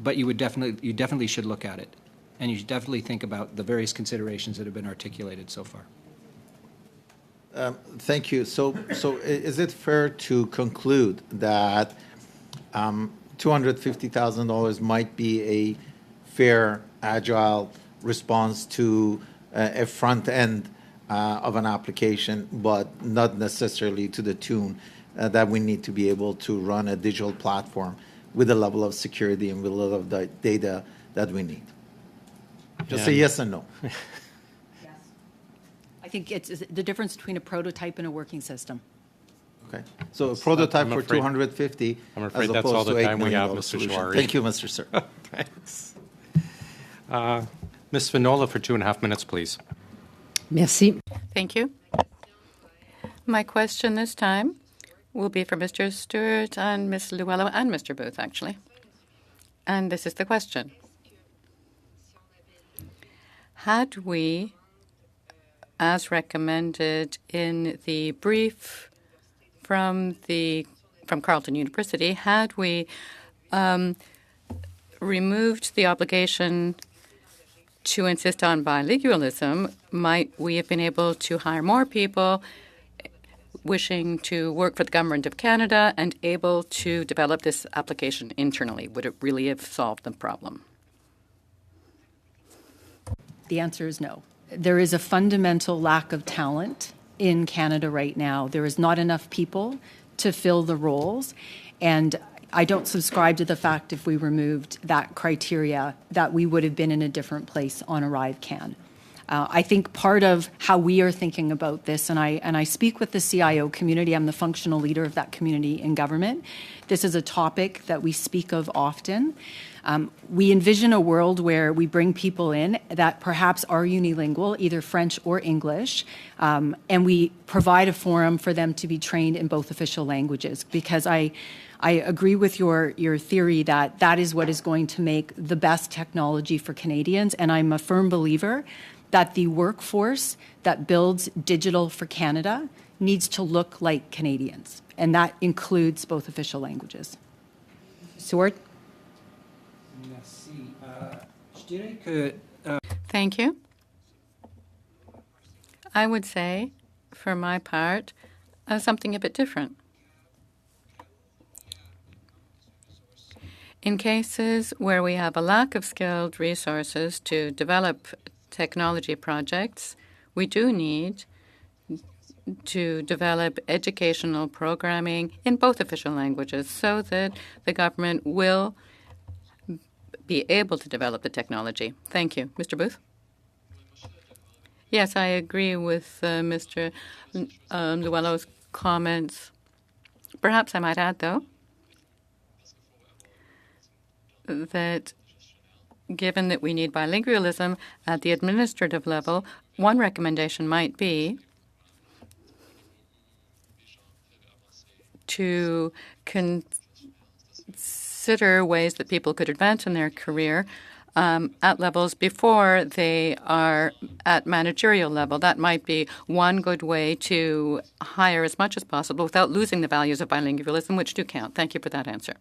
F: but you definitely should look at it. And you should definitely think about the various considerations that have been articulated so far.
L: Thank you. So is it fair to conclude that $250,000 might be a fair, agile response to a front end of an application, but not necessarily to the tune that we need to be able to run a digital platform with the level of security and with the level of data that we need? Just say yes and no.
B: Yes. I think it's the difference between a prototype and a working system.
L: Okay. So a prototype
A: I'm
L: for
A: afraid-
L: 250
A: I'm afraid
L: as
A: that's all
L: opposed
A: the
L: to $8
A: time we
L: million
A: have, Mr.
L: solution.
A: Chouari.
L: Thank you, Mr. Sir.
A: Thanks. Ms. Vinola for 2.5 minutes, please.
I: Merci.
C: Thank you. My question this time will be for Mr. Stewart and Ms. Luello and Mr. Booth, actually. And this is the question. Had we, as recommended in the brief from Carleton University, had we removed the obligation to insist on bilingualism, might we have been able to hire more people wishing to work for the Government of Canada and able to develop this application internally? Would it really have solved the problem?
B: The answer is no. There is a fundamental lack of talent in Canada right now. There is not enough people to fill the roles, and I don't subscribe to the fact if we removed that criteria that we would have been in a different place on ArriveCAN. I think part of how we are thinking about this, and I speak with the CIO community, I'm the functional leader of that community in government. This is a topic that we speak of often. We envision a world where we bring people in that perhaps are unilingual, either French or English, and we provide a forum for them to be trained in both official languages, because I agree with your theory that that is what is going to make the best technology for Canadians, and I'm a firm believer that the workforce that builds digital for Canada needs to look like Canadians, and that includes both official languages. Seward?
C: Thank you. I would say, for my part, something a bit different. In cases where we have a lack of skilled resources to develop technology projects, we do need to develop educational programming in both official languages so that the government will be able to develop the technology. Thank you. Mr. Booth? Yes, I agree with Mr. Luello's comments. Perhaps I might add, though, that given that we need bilingualism at the administrative level, one recommendation might be to consider ways that people could advance in their career at levels before they are at managerial level. That might be one good way to hire as much as possible without losing the values of bilingualism, which do count. Thank you for that answer.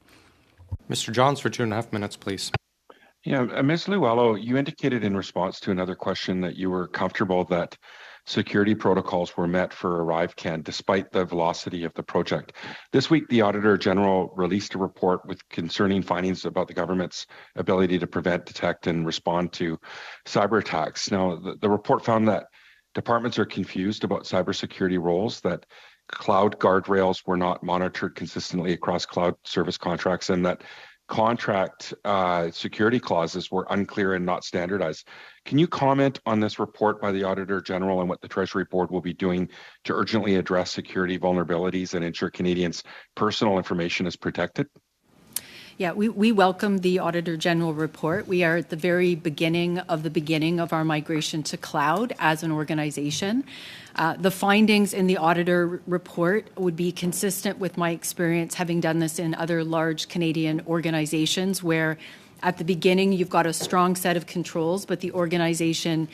A: Mr. Johns for 2.5 minutes, please.
J: Yeah, Ms. Luello, you indicated in response to another question that you were comfortable that security protocols were met for ArriveCAN despite the velocity of the project. This week, the Auditor General released a report with concerning findings about the government's ability to prevent, detect, and respond to cyber attacks. Now, the report found that departments are confused about cybersecurity roles, that cloud guardrails were not monitored consistently across cloud service contracts, and that contract security clauses were unclear and not standardized. Can you comment on this report by the Auditor General and what the Treasury Board will be doing to urgently address security vulnerabilities and ensure Canadians' personal information is protected?
B: Yeah, we welcome the Auditor General report. We are at the very beginning of our migration to cloud as an organization. The findings in the auditor report would be consistent with my experience having done this in other large Canadian organizations where at the beginning you've got a strong set of controls, but the organization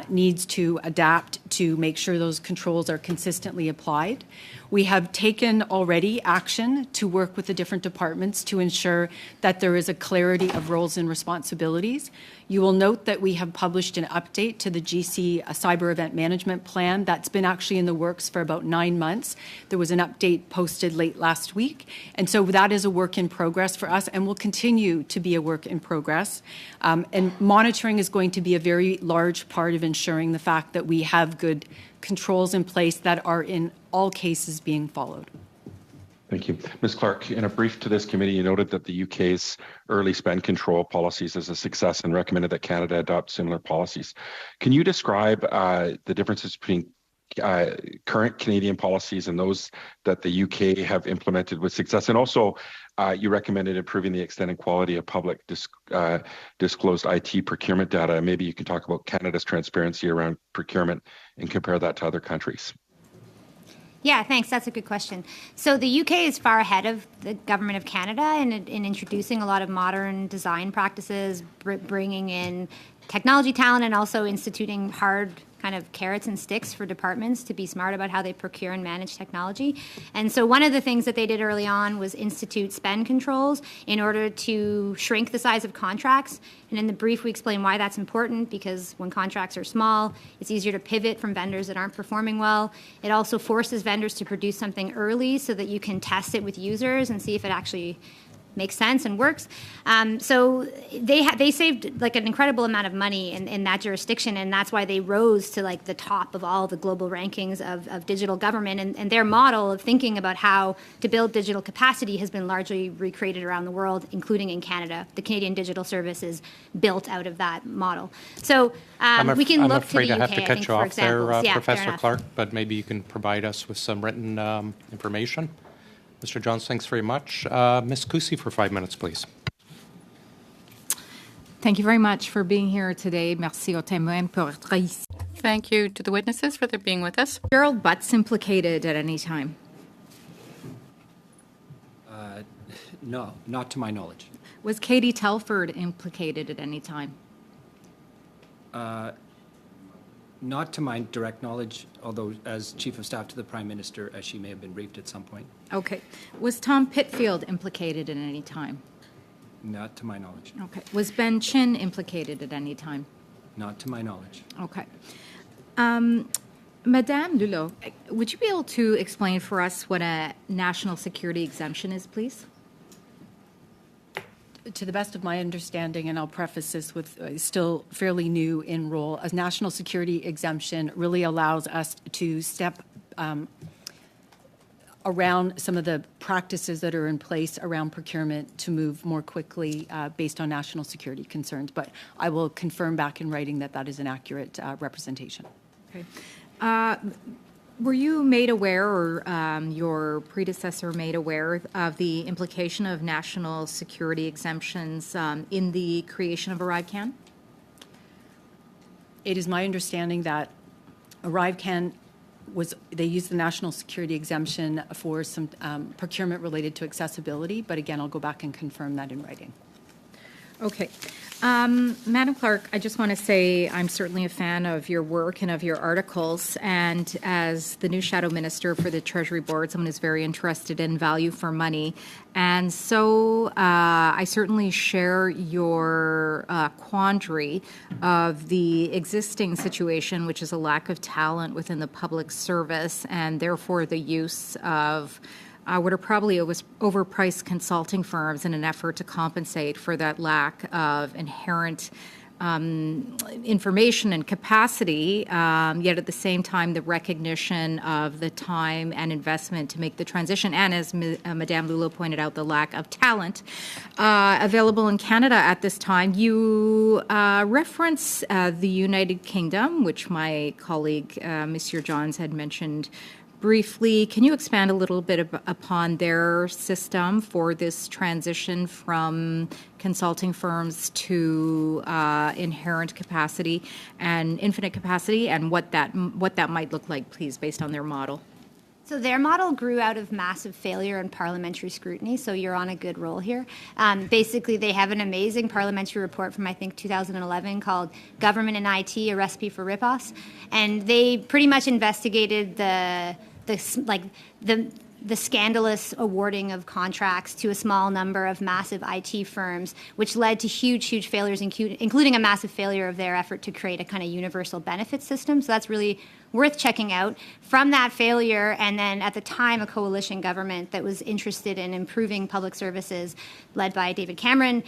B: needs to adapt to make sure those controls are consistently applied. We have taken already action to work with the different departments to ensure that there is a clarity of roles and responsibilities. You will note that we have published an update to the GC Cyber Event Management Plan that's been actually in the works for about 9 months. There was an update posted late last week. And so that is a work in progress for us and will continue to be a work in progress. And monitoring is going to be a very large part of ensuring the fact that we have good controls in place that are in all cases being followed.
J: Thank you. Ms. Clark, in a brief to this committee, you noted that the UK's early spend control policies is a success and recommended that Canada adopt similar policies. Can you describe the differences between current Canadian policies and those that the UK have implemented with success. And also, you recommended improving the extent and quality of public disclosed IT procurement data. Maybe you can talk about Canada's transparency around procurement and compare that to other countries.
E: Yeah, thanks. That's a good question. So the UK is far ahead of the government of Canada in introducing a lot of modern design practices, bringing in technology talent, and also instituting hard kind of carrots and sticks for departments to be smart about how they procure and manage technology. And so one of the things that they did early on was institute spend controls in order to shrink the size of contracts. And in the brief, we explain why that's important, because when contracts are small, it's easier to pivot from vendors that aren't performing well. It also forces vendors to produce something early so that you can test it with users and see if it actually makes sense and works. So they saved like an incredible amount of money in that jurisdiction, and that's why they rose to like the top of all the global rankings of digital government. And their model of thinking about how to build digital capacity has been largely recreated around the world, including in Canada. The Canadian Digital Service is built out of that model. So we can look to the UK,
A: I'm afraid I have to cut you off there,
E: yeah,
A: Professor Clark, but maybe you can provide us with some written information. Mr. Johns, thanks very much. Ms. Kusi for 5 minutes, please.
M: Thank you very much for being here today. Merci aux témoins pour être ici.
C: Thank you to the witnesses for their being with us.
M: Gerald Butts implicated at any time?
F: No, not to my knowledge.
M: Was Katie Telford implicated at any time?
F: Not to my direct knowledge, although as Chief of Staff to the Prime Minister, as she may have been briefed at some point.
M: Okay. Was Tom Pitfield implicated at any time?
F: Not to my knowledge.
M: Okay. Was Ben Chin implicated at any time?
F: Not to my knowledge.
M: Okay. Madame Lulot, would you be able to explain for us what a national security exemption is, please?
B: To the best of my understanding, and I'll preface this with still fairly new in role, a national security exemption really allows us to step around some of the practices that are in place around procurement to move more quickly based on national security concerns. But I will confirm back in writing that that is an accurate representation.
M: Okay. Were you made aware, or your predecessor made aware, of the implication of national security exemptions in the creation of ArriveCAN?
B: It is my understanding that ArriveCAN they used the national security exemption for some procurement related to accessibility, but again, I'll go back and confirm that in writing.
M: Okay. Madam Clerk, I just want to say I'm certainly a fan of your work and of your articles, and as the new Shadow Minister for the Treasury Board, someone who's very interested in value for money, and so I certainly share your quandary of the existing situation, which is a lack of talent within the public service, and therefore the use of what are probably overpriced consulting firms in an effort to compensate for that lack of inherent information and capacity, yet at the same time the recognition of the time and investment to make the transition, and as Madame Lulot pointed out, the lack of talent available in Canada at this time. You reference the United Kingdom, which my colleague, Monsieur Johns, had mentioned briefly. Can you expand a little bit upon their system for this transition from consulting firms to inherent capacity and infinite capacity, and what that might look like, please, based on their model?
E: So their model grew out of massive failure and parliamentary scrutiny, so you're on a good roll here. Basically, they have an amazing parliamentary report from, I think, 2011 called Government and IT, A Recipe for Ripoffs. And they pretty much investigated the scandalous awarding of contracts to a small number of massive IT firms, which led to huge failures, including a massive failure of their effort to create a kind of universal benefit system. So that's really worth checking out. From that failure, and then at the time a coalition government that was interested in improving public services led by David Cameron,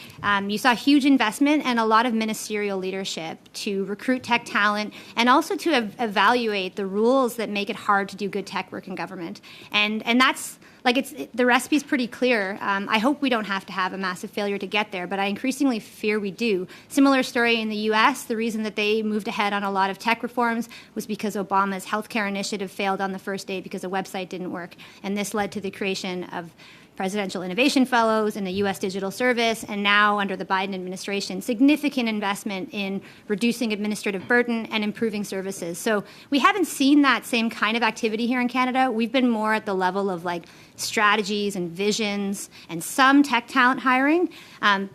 E: you saw huge investment and a lot of ministerial leadership to recruit tech talent and also to evaluate the rules that make it hard to do good tech work in government. And that's the recipe's pretty clear. I hope we don't have to have a massive failure to get there, but I increasingly fear we do. Similar story in the U.S. The reason that they moved ahead on a lot of tech reforms was because Obama's healthcare initiative failed on the first day because a website didn't work, and this led to the creation of Presidential Innovation Fellows in the U.S. Digital Service, and now under the Biden administration, significant investment in reducing administrative burden and improving services. So we haven't seen that same kind of activity here in Canada. We've been more at the level of strategies and visions and some tech talent hiring,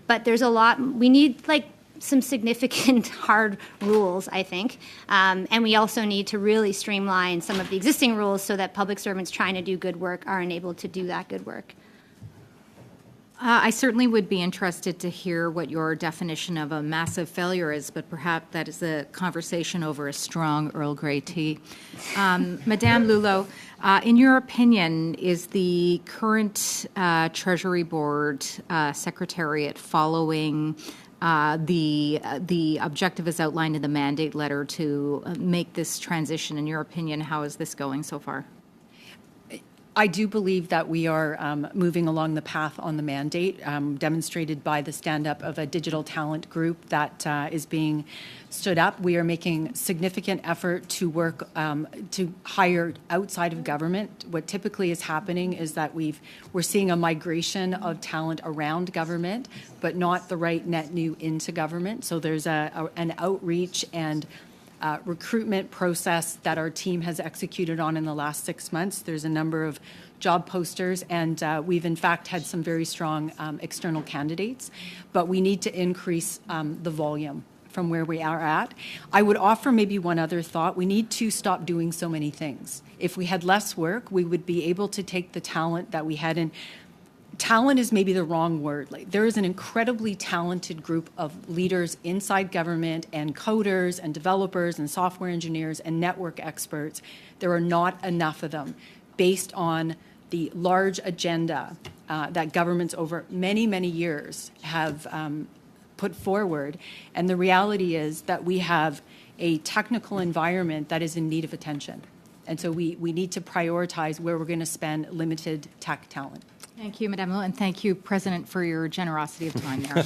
E: but there's a lot. We need some significant hard rules, I think. And we also need to really streamline some of the existing rules so that public servants trying to do good work are enabled to do that good work.
M: I certainly would be interested to hear what your definition of a massive failure is, but perhaps that is a conversation over a strong Earl Grey tea. Madame Lulo, in your opinion, is the current Treasury Board Secretariat following the objective as outlined in the mandate letter to make this transition? In your opinion, how is this going so far?
B: I do believe that we are moving along the path on the mandate, demonstrated by the stand-up of a digital talent group that is being stood up. We are making significant effort to work to hire outside of government. What typically is happening is that we're seeing a migration of talent around government, but not the right net new into government. So there's an outreach and recruitment process that our team has executed on in the last 6 months. There's a number of job posters, and we've in fact had some very strong external candidates, but we need to increase the volume from where we are at. I would offer maybe one other thought. We need to stop doing so many things. If we had less work, we would be able to take the talent that we had in. Talent is maybe the wrong word. There is an incredibly talented group of leaders inside government and coders and developers and software engineers and network experts. There are not enough of them based on the large agenda that governments over many, many years have put forward. And the reality is that we have a technical environment that is in need of attention. And so we need to prioritize where we're going to spend limited tech talent.
M: Thank you, Madame Lulo, and thank you, President, for your generosity of time there.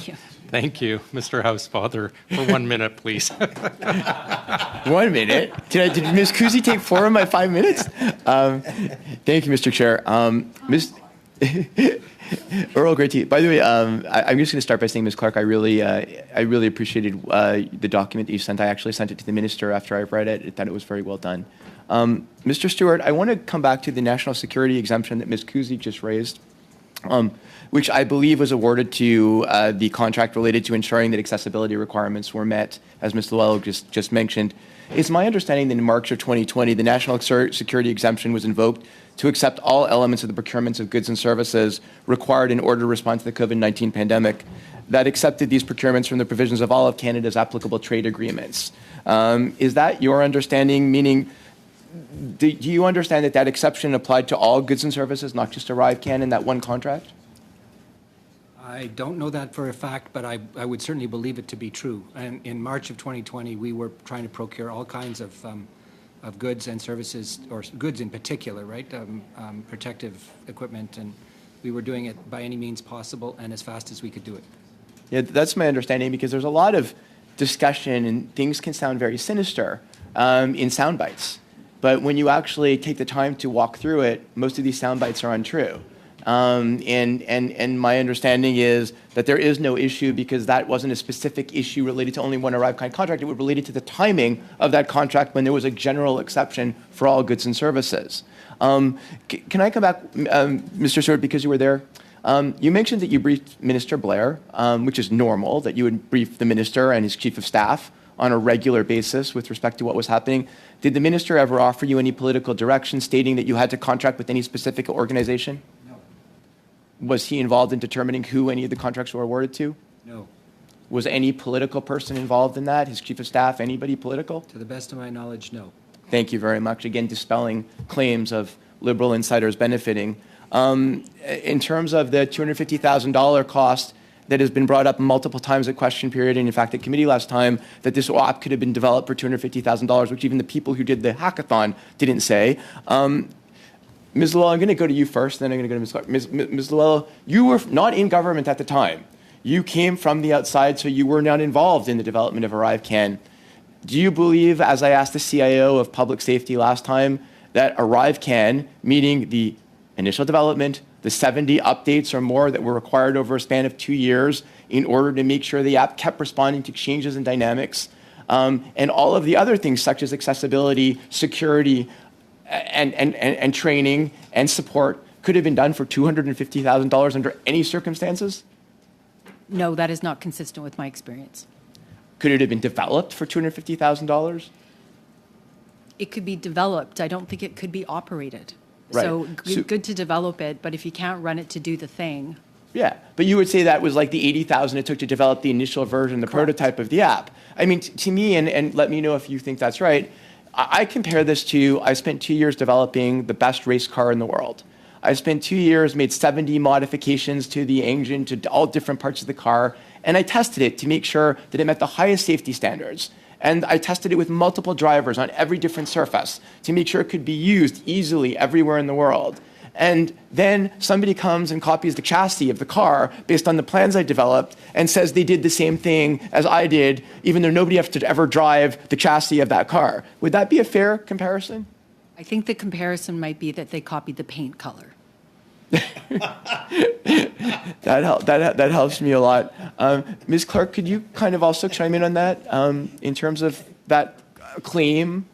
A: Thank you, Mr. Housefather. For 1 minute, please.
N: 1 minute? Did Ms. Kuzi take 4 of my 5 minutes? Thank you, Mr. Chair. Earl Grey tea. By the way, I'm just going to start by saying, Ms. Clark, I really appreciated the document that you sent. I actually sent it to the minister after I read it. I thought it was very well done. Mr. Stewart, I want to come back to the national security exemption that Ms. Kuzi just raised, which I believe was awarded to the contract related to ensuring that accessibility requirements were met, as Ms. Luello just mentioned. It's my understanding that in March of 2020, the national security exemption was invoked to accept all elements of the procurements of goods and services required in order to respond to the COVID-19 pandemic. That accepted these procurements from the provisions of all of Canada's applicable trade agreements. Is that your understanding, meaning do you understand that that exception applied to all goods and services, not just ArriveCan in that one contract?
F: I don't know that for a fact, but I would certainly believe it to be true. And in March of 2020, we were trying to procure all kinds of goods and services, or goods in particular, right? Protective equipment, and we were doing it by any means possible and as fast as we could do it.
N: Yeah, that's my understanding, because there's a lot of discussion and things can sound very sinister in sound bites. But when you actually take the time to walk through it, most of these sound bites are untrue. And my understanding is that there is no issue because that wasn't a specific issue related to only one ArriveCan contract. It was related to the timing of that contract when there was a general exception for all goods and services. Can I come back, Mr. Stewart, because you were there? You mentioned that you briefed Minister Blair, which is normal, that you would brief the minister and his chief of staff on a regular basis with respect to what was happening. Did the minister ever offer you any political direction stating that you had to contract with any specific organization?
F: No.
N: Was he involved in determining who any of the contracts were awarded to?
F: No.
N: Was any political person involved in that? His chief of staff, anybody political?
F: To the best of my knowledge, no.
N: Thank you very much. Again, dispelling claims of Liberal insiders benefiting. In terms of the $250,000 cost that has been brought up multiple times at question period, and in fact at committee last time, that this app could have been developed for $250,000, which even the people who did the hackathon didn't say. Mr. Ms. Llewellyn, I'm going to go to you first, then I'm going to go to Ms. Clark. Ms. Llewellyn, you were not in government at the time. You came from the outside, so you were not involved in the development of ArriveCAN. Do you believe, as I asked the CIO of Public Safety last time, that ArriveCAN, meaning the initial development, the 70 updates or more that were required over a span of 2 years in order to make sure the app kept responding to changes in dynamics, and all of the other things such as accessibility, security, and training and support could have been done for $250,000 under any circumstances?
B: No, that is not consistent with my experience.
N: Could it have been developed for $250,000?
B: It could be developed. I don't think it could be operated.
N: Right.
B: So
N: So-
B: good to develop it, but if you can't run it to do the thing,
N: Yeah, but you would say that was like the 80,000 it took to develop the initial version, the prototype of the app. I mean, to me, and let me know if you think that's right, I compare this to, I spent 2 years developing the best race car in the world. I spent 2 years, made 70 modifications to the engine, to all different parts of the car, and I tested it to make sure that it met the highest safety standards. And I tested it with multiple drivers on every different surface to make sure it could be used easily everywhere in the world. And then somebody comes and copies the chassis of the car based on the plans I developed and says they did the same thing as I did, even though nobody has to ever drive the chassis of that car. Would that be a fair comparison?
B: I think the comparison might be that they copied the paint color.
N: That helps me a lot. Ms. Clark, could you kind of also chime in on that in terms of that claim?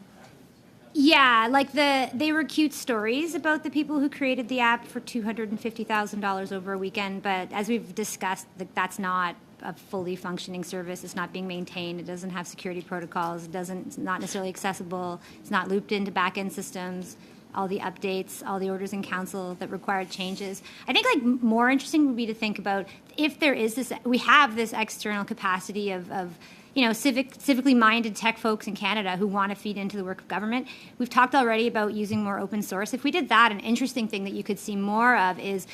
E: Yeah, like they were cute stories about the people who created the app for $250,000 over a weekend, but as we've discussed, that's not a fully functioning service. It's not being maintained. It doesn't have security protocols. It's not necessarily accessible. It's not looped into back-end systems. All the updates, all the orders in council that required changes. I think like more interesting would be to think about if there is this, we have this external capacity of civically minded tech folks in Canada who want to feed into the work of government. We've talked already about using more open source. If we did that, an interesting thing that you could see more of is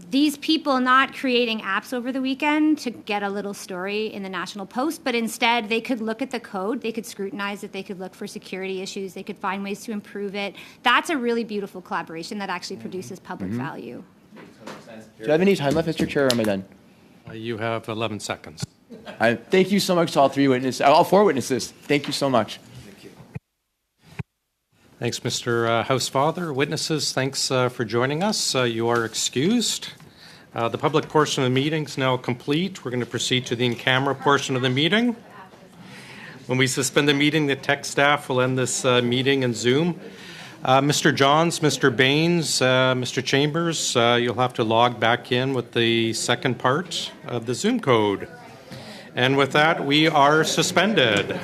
E: these people not creating apps over the weekend to get a little story in the National Post, but instead they could look at the code, they could scrutinize it, they could look for security issues, they could find ways to improve it. That's a really beautiful collaboration that actually produces public value.
N: Do you have any time left, Mr. Chair, or am I done?
A: You have 11 seconds.
N: Thank you so much to all four witnesses. Thank you so much.
A: Thanks, Mr. Housefather. Witnesses, thanks for joining us. You are excused. The public portion of the meeting is now complete. We're going to proceed to the in-camera portion of the meeting. When we suspend the meeting, the tech staff will end this meeting in Zoom. Mr. Johns, Mr. Baines, Mr. Chambers, you'll have to log back in with the second part of the Zoom code. And with that, we are suspended.